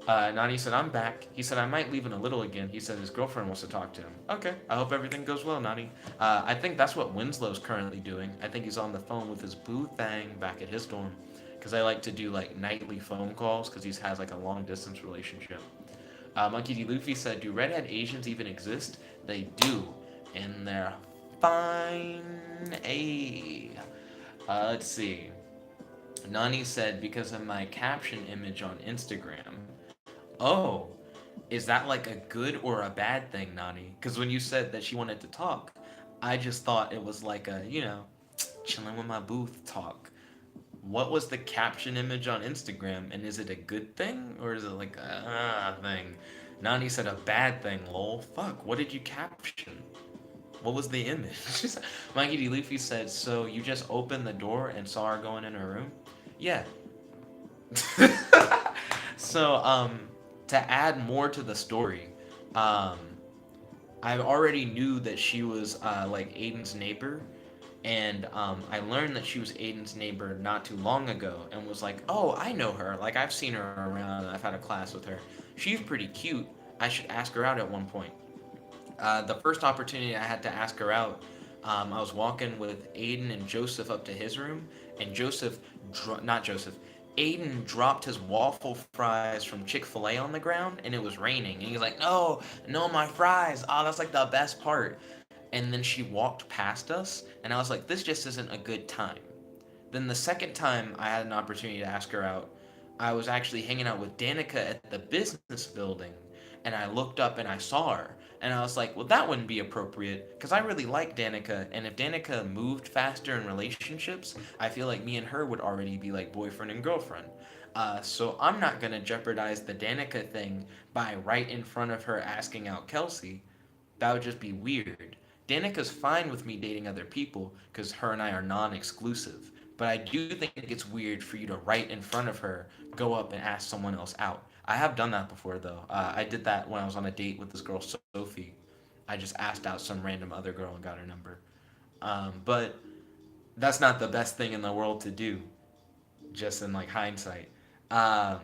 Nani said, I'm back. He said, I might leave in a little again. He said his girlfriend wants to talk to him. Okay, I hope everything goes well, Nani. I think that's what Winslow's currently doing. I think he's on the phone with his boo thang back at his dorm. Because I like to do like nightly phone calls because he has like a long distance relationship. Monkey D. Luffy said, do redhead Asians even exist? They do. And they're fine. Let's see. Nani said, because of my caption image on Instagram. Oh, is that like a good or a bad thing, Nani? Because when you said that she wanted to talk, I just thought it was like a, chilling with my booth talk. What was the caption image on Instagram, and is it a good thing or is it like a thing? Nani said a bad thing, lol. Fuck, what did you caption? What was the image? Mikey D. Leafy said, so you just opened the door and saw her going in her room? Yeah. So, to add more to the story, um, I already knew that she was like Aiden's neighbor, and I learned that she was Aiden's neighbor not too long ago, and was like, "Oh, I know her. Like I've seen her around. I've had a class with her. She's pretty cute. I should ask her out at one point." The first opportunity I had to ask her out, I was walking with Aiden and Joseph up to his room, and not Joseph, Aiden dropped his waffle fries from Chick-fil-A on the ground, and it was raining. And he's like, no, no, my fries. Oh, that's like the best part. And then she walked past us, and I was like, this just isn't a good time. Then the second time I had an opportunity to ask her out, I was actually hanging out with Danica at the business building, and I looked up and I saw her, and I was like, well, that wouldn't be appropriate because I really like Danica, and if Danica moved faster in relationships, I feel like me and her would already be like boyfriend and girlfriend. So I'm not gonna jeopardize the Danica thing by right in front of her asking out Kelsey. That would just be weird. Danica's fine with me dating other people because her and I are non exclusive. But I do think it's weird for you to right in front of her go up and ask someone else out. I have done that before though. I did that when I was on a date with this girl Sophie. I just asked out some random other girl and got her number. But that's not the best thing in the world to do, just in like hindsight. Um,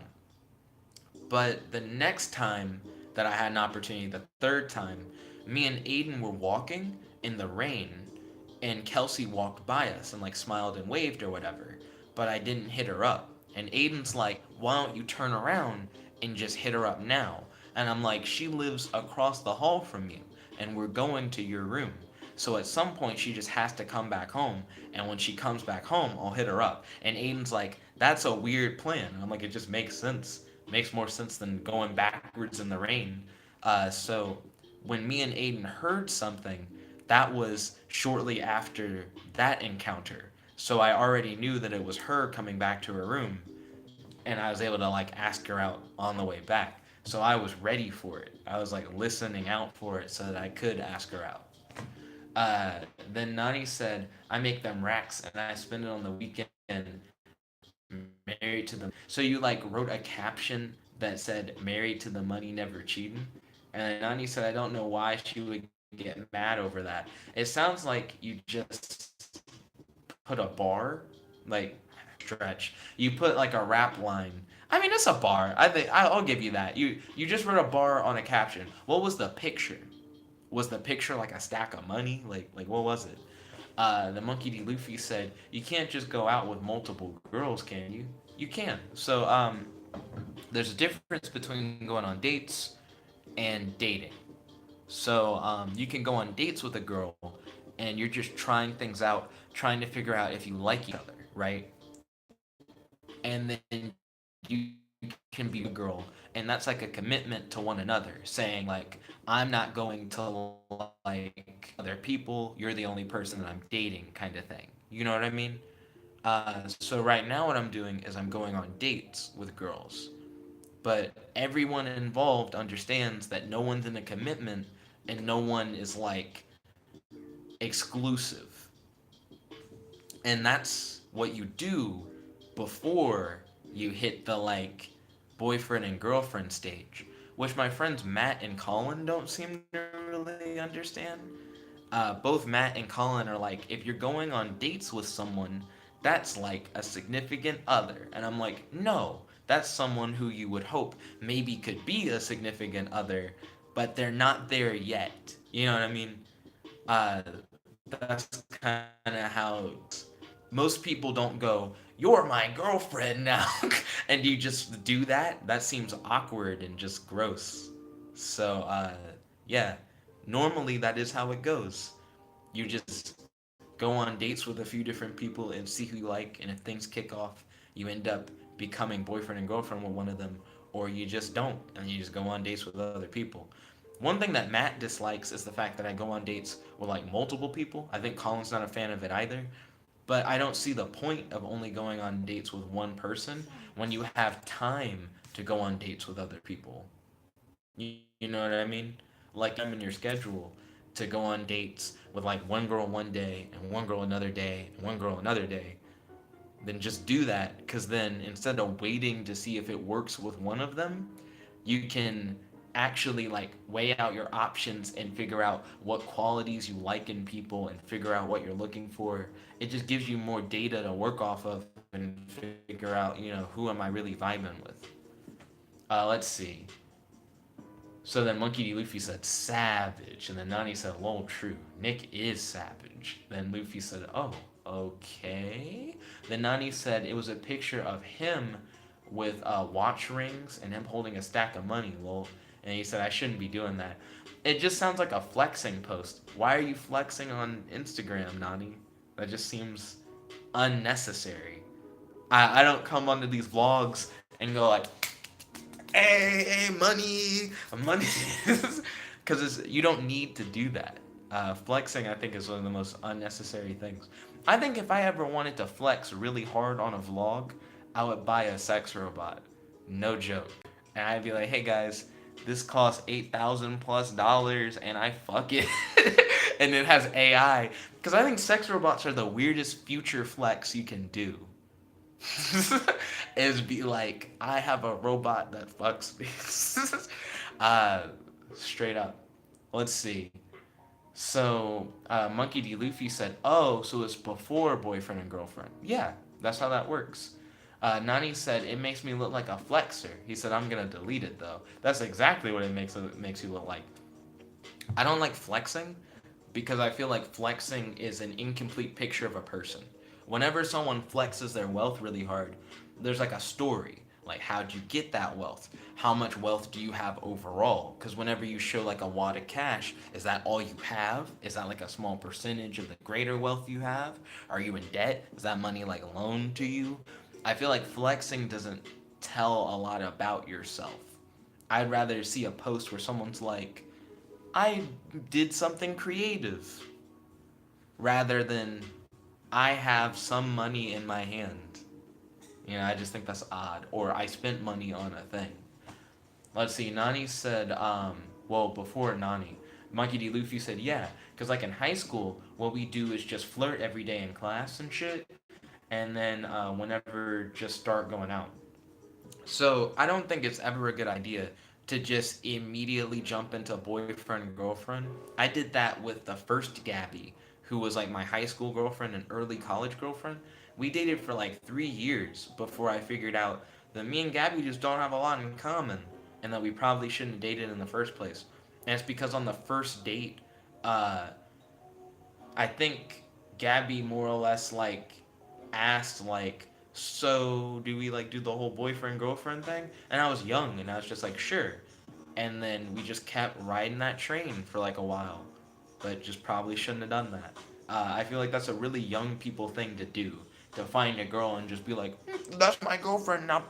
but the next time that I had an opportunity, the third time, me and Aiden were walking in the rain, and Kelsey walked by us and like smiled and waved or whatever, but I didn't hit her up. And Aiden's like, why don't you turn around and just hit her up now? And I'm like, she lives across the hall from you, and we're going to your room. So at some point, she just has to come back home, and when she comes back home, I'll hit her up. And Aiden's like, that's a weird plan. And I'm like, it just makes sense. Makes more sense than going backwards in the rain. So when me and Aiden heard something, that was shortly after that encounter. So I already knew that it was her coming back to her room, and I was able to like ask her out on the way back. So I was ready for it. I was like listening out for it so that I could ask her out. Then Nani said, I make them racks and I spend it on the weekend married to them. So you like wrote a caption that said married to the money never cheating? And Nani said, I don't know why she would get mad over that. It sounds like you just put a bar, like stretch. You put like a rap line. I mean, it's a bar. I think I'll give you that. You just wrote a bar on a caption. What was the picture? Was the picture like a stack of money? Like what was it? The Monkey D. Luffy said, "You can't just go out with multiple girls, can you? You can." So there's a difference between going on dates and dating. So you can go on dates with a girl, and you're just trying things out, trying to figure out if you like each other, right? And then you can be a girl, and that's like a commitment to one another, saying like, I'm not going to like other people, you're the only person that I'm dating, kind of thing. You know what I mean? So right now, what I'm doing is I'm going on dates with girls, but everyone involved understands that no one's in a commitment and no one is like exclusive. And that's what you do before you hit the like boyfriend and girlfriend stage, which my friends Matt and Colin don't seem to really understand. Both Matt and Colin are like, if you're going on dates with someone, that's like a significant other. And I'm like, no, that's someone who you would hope maybe could be a significant other, but they're not there yet. You know what I mean? That's kind of how most people don't go, you're my girlfriend now. And you just do that. That seems awkward and just gross. So, yeah, normally that is how it goes. You just go on dates with a few different people and see who you like, and if things kick off, you end up becoming boyfriend and girlfriend with one of them, or you just don't, and you just go on dates with other people. One thing that Matt dislikes is the fact that I go on dates with like multiple people. I think Colin's not a fan of it either. But I don't see the point of only going on dates with one person when you have time to go on dates with other people. You know what I mean? Like time in your schedule to go on dates with like one girl one day and one girl another day and one girl another day. Then just do that, because then instead of waiting to see if it works with one of them, you can actually like weigh out your options and figure out what qualities you like in people and figure out what you're looking for. It just gives you more data to work off of and figure out, who am I really vibing with. Let's see. So then Monkey D. Luffy said savage, and then Nani said lol true. Nick is savage. Then Luffy said, oh, okay. Then Nani said it was a picture of him with watch rings and him holding a stack of money, lol. And he said I shouldn't be doing that. It just sounds like a flexing post. Why are you flexing on Instagram, Nani? That just seems unnecessary. I don't come onto these vlogs and go like, hey, money, money, because you don't need to do that. Flexing, I think, is one of the most unnecessary things. I think if I ever wanted to flex really hard on a vlog, I would buy a sex robot. No joke. And I'd be like, hey guys, this costs $8,000+ and I fuck it. And it has AI. Because I think sex robots are the weirdest future flex you can do. Is be like, I have a robot that fucks me. uh, Straight up. Let's see. So, Monkey D. Luffy said, oh, so it's before boyfriend and girlfriend. Yeah, that's how that works. Nani said, it makes me look like a flexer. He said, I'm going to delete it, though. That's exactly what it makes you look like. I don't like flexing because I feel like flexing is an incomplete picture of a person. Whenever someone flexes their wealth really hard, there's like a story. Like, how'd you get that wealth? How much wealth do you have overall? Because whenever you show like a wad of cash, is that all you have? Is that like a small percentage of the greater wealth you have? Are you in debt? Is that money like loaned to you? I feel like flexing doesn't tell a lot about yourself. I'd rather see a post where someone's like, I did something creative, rather than I have some money in my hand. I just think that's odd. Or I spent money on a thing. Let's see. Nani said, well, before Nani, Monkey D. Luffy said, yeah, because like in high school, what we do is just flirt every day in class and shit, and then whenever just start going out. So I don't think it's ever a good idea to just immediately jump into boyfriend girlfriend. I did that with the first Gabby, who was like my high school girlfriend and early college girlfriend. We dated for like 3 years before I figured out that me and Gabby just don't have a lot in common, and that we probably shouldn't have dated in the first place. And it's because on the first date, uh, I think Gabby more or less like asked like, so do we like do the whole boyfriend girlfriend thing? And I was young and I was just like, sure. And then we just kept riding that train for like a while, but just probably shouldn't have done that. I feel like that's a really young people thing to do, to find a girl and just be like, that's my girlfriend now.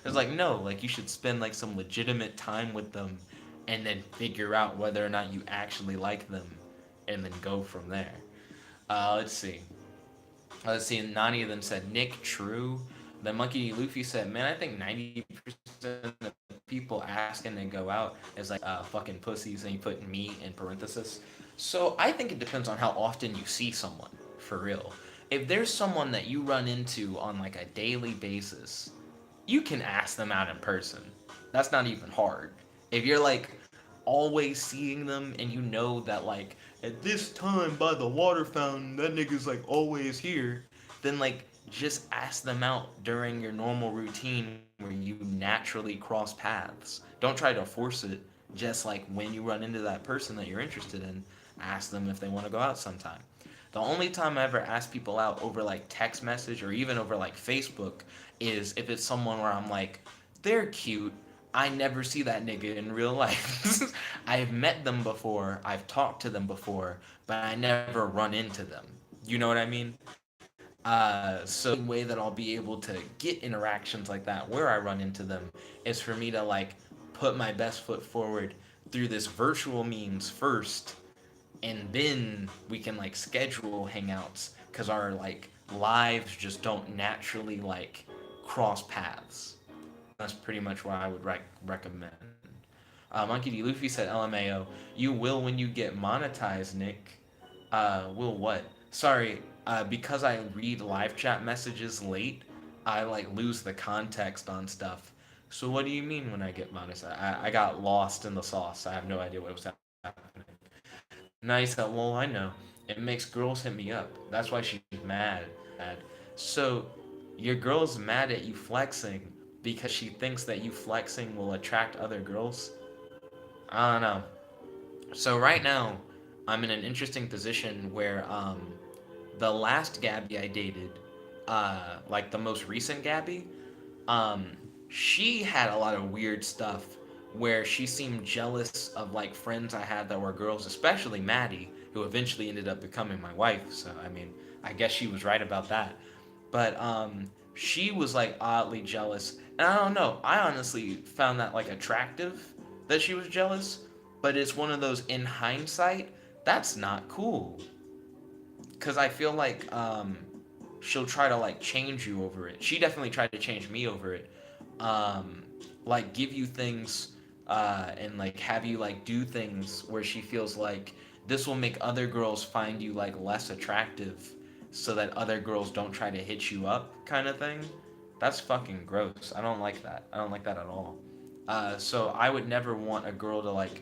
It's like, no, like you should spend like some legitimate time with them and then figure out whether or not you actually like them and then go from there. Let's see. Let's see. Nani then said Nick True. Then Monkey D. Luffy said, man, I think 90% of people asking to go out is like fucking pussies, and you put me in parenthesis. So I think it depends on how often you see someone, for real. If there's someone that you run into on like a daily basis, you can ask them out in person. That's not even hard. If you're like always seeing them and you know that like at this time by the water fountain that nigga's like always here, then like just ask them out during your normal routine where you naturally cross paths. Don't try to force it. Just like when you run into that person that you're interested in, ask them if they want to go out sometime. The only time I ever ask people out over like text message or even over like Facebook is if it's someone where I'm like, they're cute. I never see that nigga in real life. I've met them before, I've talked to them before, but I never run into them. You know what I mean? So the way that I'll be able to get interactions like that where I run into them is for me to like put my best foot forward through this virtual means first, and then we can like schedule hangouts because our like lives just don't naturally like cross paths. That's pretty much what I would recommend. Monkey D. Luffy said, LMAO, you will when you get monetized, Nick. Will what? Sorry, because I read live chat messages late, I like lose the context on stuff. So what do you mean when I get monetized? I got lost in the sauce. I have no idea what was happening. Nice. Well, I know. It makes girls hit me up. That's why she's mad. So, your girl's mad at you flexing because she thinks that you flexing will attract other girls? I don't know. So right now, I'm in an interesting position where the last Gabby I dated, like the most recent Gabby, um, she had a lot of weird stuff where she seemed jealous of like friends I had that were girls, especially Maddie, who eventually ended up becoming my wife. So I mean, I guess she was right about that. But she was like oddly jealous, and I don't know. I honestly found that like attractive that she was jealous, but it's one of those in hindsight that's not cool because I feel like she'll try to like change you over it. She definitely tried to change me over it. Um, like give you things and like have you like do things where she feels like this will make other girls find you like less attractive so that other girls don't try to hit you up kind of thing. That's fucking gross. I don't like that. I don't like that at all. So I would never want a girl to like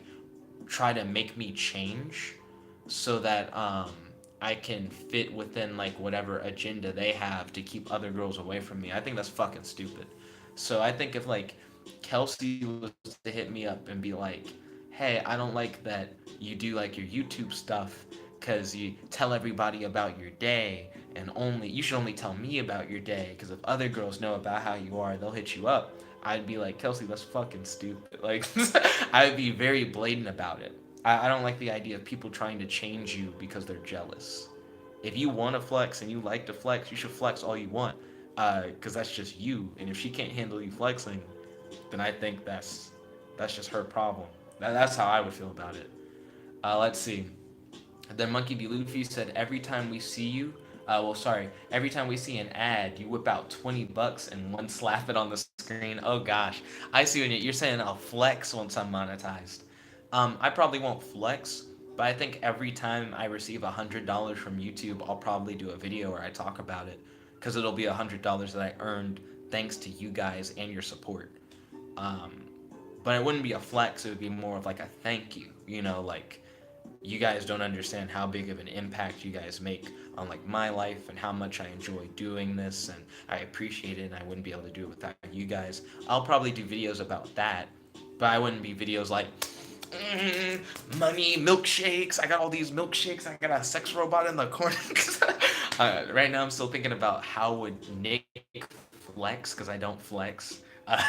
try to make me change so that I can fit within like whatever agenda they have to keep other girls away from me. I think that's fucking stupid. So I think if like Kelsey was to hit me up and be like, "Hey, I don't like that you do like your YouTube stuff because you tell everybody about your day and only you should only tell me about your day because if other girls know about how you are, they'll hit you up." I'd be like, Kelsey, that's fucking stupid. Like, I would be very blatant about it. I don't like the idea of people trying to change you because they're jealous. If you want to flex and you like to flex, you should flex all you want, because that's just you. And if she can't handle you flexing, then I think that's just her problem. That's how I would feel about it. Let's see. Then Monkey D. Luffy said, every time we see you, every time we see an ad, you whip out $20 and one slap it on the screen. Oh gosh, I see what you're saying. I'll flex once I'm monetized. I probably won't flex, but I think every time I receive $100 from YouTube, I'll probably do a video where I talk about it, because it'll be $100 that I earned thanks to you guys and your support. Um, but it wouldn't be a flex. It would be more of like a thank you. You know, like you guys don't understand how big of an impact you guys make on like my life and how much I enjoy doing this, and I appreciate it, and I wouldn't be able to do it without you guys. I'll probably do videos about that, but I wouldn't be videos like money, milkshakes. I got all these milkshakes. I got a sex robot in the corner. Right now, I'm still thinking about how would Nick flex because I don't flex. Uh,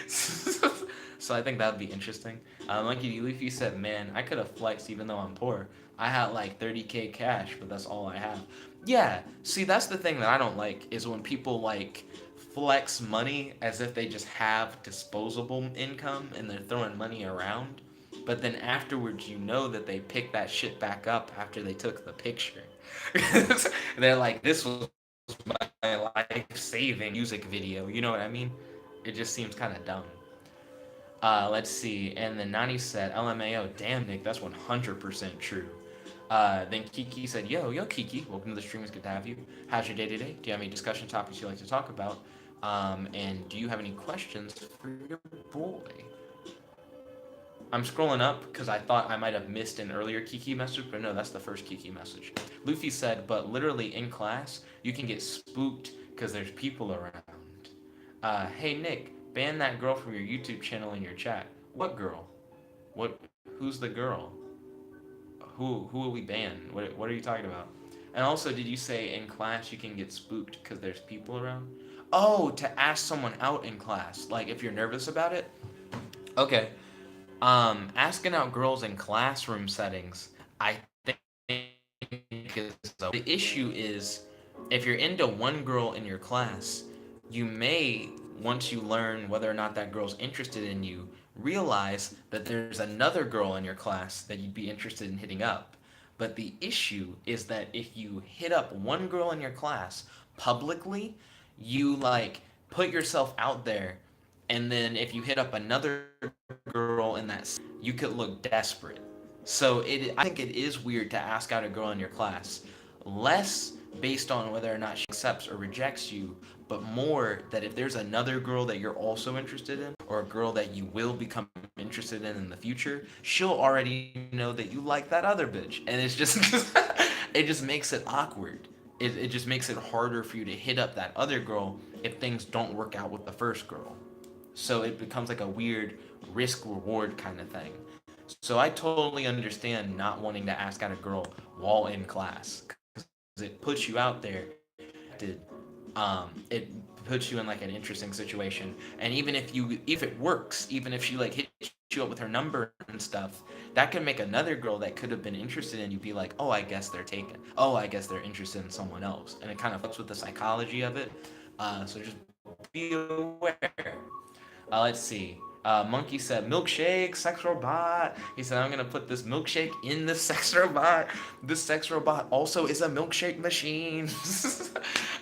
so I think that would be interesting. Monkey D. Leafy said, "Man, I could have flexed even though I'm poor. I had like 30K cash, but that's all I have." Yeah, see, that's the thing that I don't like is when people like flex money as if they just have disposable income and they're throwing money around. But then afterwards, you know that they picked that shit back up after they took the picture. They're like, "This was my life-saving music video. You know what I mean? It just seems kind of dumb. Let's see. And then Nani said, LMAO, damn, Nick, that's 100% true. Then Kiki said, yo, Kiki, welcome to the stream. It's good to have you. How's your day today? Do you have any discussion topics you like to talk about? And do you have any questions for your boy? I'm scrolling up because I thought I might have missed an earlier Kiki message, but no, that's the first Kiki message. Luffy said, but literally in class, you can get spooked because there's people around. Hey, Nick, ban that girl from your YouTube channel in your chat. What girl? What? Who's the girl? Who will we ban? What are you talking about? And also, did you say in class you can get spooked because there's people around? Oh, to ask someone out in class, like if you're nervous about it. Okay. Asking out girls in classroom settings, I think is the issue is if you're into one girl in your class, you may, once you learn whether or not that girl's interested in you, realize that there's another girl in your class that you'd be interested in hitting up. But the issue is that if you hit up one girl in your class publicly, you like put yourself out there, and then if you hit up another girl in that, you could look desperate. So I think it is weird to ask out a girl in your class, less based on whether or not she accepts or rejects you, but more that if there's another girl that you're also interested in, or a girl that you will become interested in the future, she'll already know that you like that other bitch, and it's just it just makes it awkward. It just makes it harder for you to hit up that other girl if things don't work out with the first girl. So it becomes like a weird risk reward kind of thing. So I totally understand not wanting to ask out a girl while in class, because it puts you out there. It puts you in like an interesting situation. And even if it works, even if she like hits you up with her number and stuff, that can make another girl that could have been interested in you be like, oh, I guess they're taken. Oh, I guess they're interested in someone else. And it kind of fucks with the psychology of it. So just be aware. Let's see. Monkey said, milkshake, sex robot. He said, I'm going to put this milkshake in the sex robot. This sex robot also is a milkshake machine.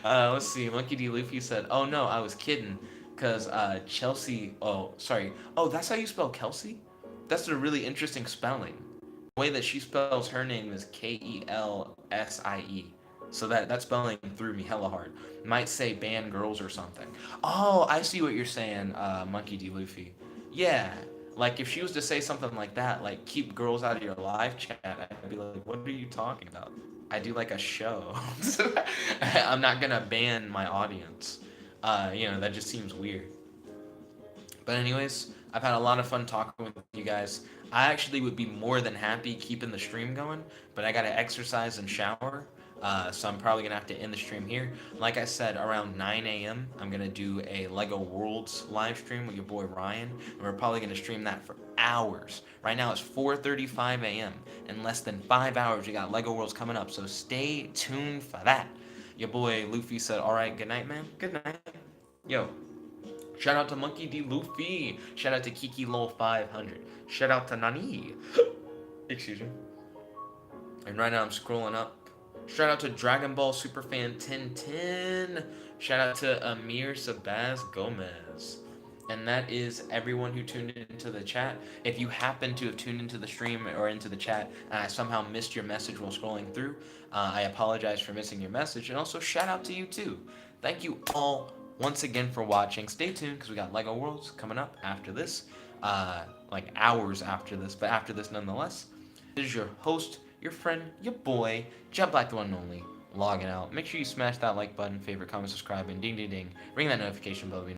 Let's see. Monkey D. Luffy said, oh no, I was kidding. Because Chelsea, oh, sorry. Oh, that's how you spell Kelsey? That's a really interesting spelling. The way that she spells her name is Kelsie. So that spelling threw me hella hard. Might say ban girls or something. Oh, I see what you're saying, Monkey D. Luffy. Yeah, like if she was to say something like that, like keep girls out of your live chat, I'd be like, what are you talking about? I do like a show. I'm not gonna ban my audience. That just seems weird. But anyways, I've had a lot of fun talking with you guys. I actually would be more than happy keeping the stream going, but I gotta exercise and shower. So I'm probably gonna have to end the stream here. Like I said, around 9 a.m. I'm gonna do a Lego Worlds live stream with your boy Ryan, and we're probably gonna stream that for hours. Right now it's 4:35 a.m. In less than 5 hours, we got Lego Worlds coming up. So stay tuned for that. Your boy Luffy said, "All right, good night, man. Good night." Yo. Shout out to Monkey D. Luffy. Shout out to Kiki Lol 500. Shout out to Nani. Excuse me. And right now I'm scrolling up. Shout out to Dragon Ball Superfan 1010. Shout out to Amir Sabaz Gomez. And that is everyone who tuned into the chat. If you happen to have tuned into the stream or into the chat and I somehow missed your message while scrolling through, I apologize for missing your message. And also shout out to you too. Thank you all once again for watching. Stay tuned because we got Lego Worlds coming up after this. Like hours after this, but after this nonetheless. This is your host, your friend, your boy, Jet Black the one and only, logging out. Make sure you smash that like button, favorite, comment, subscribe, and ding ding ding. Ring that notification bell.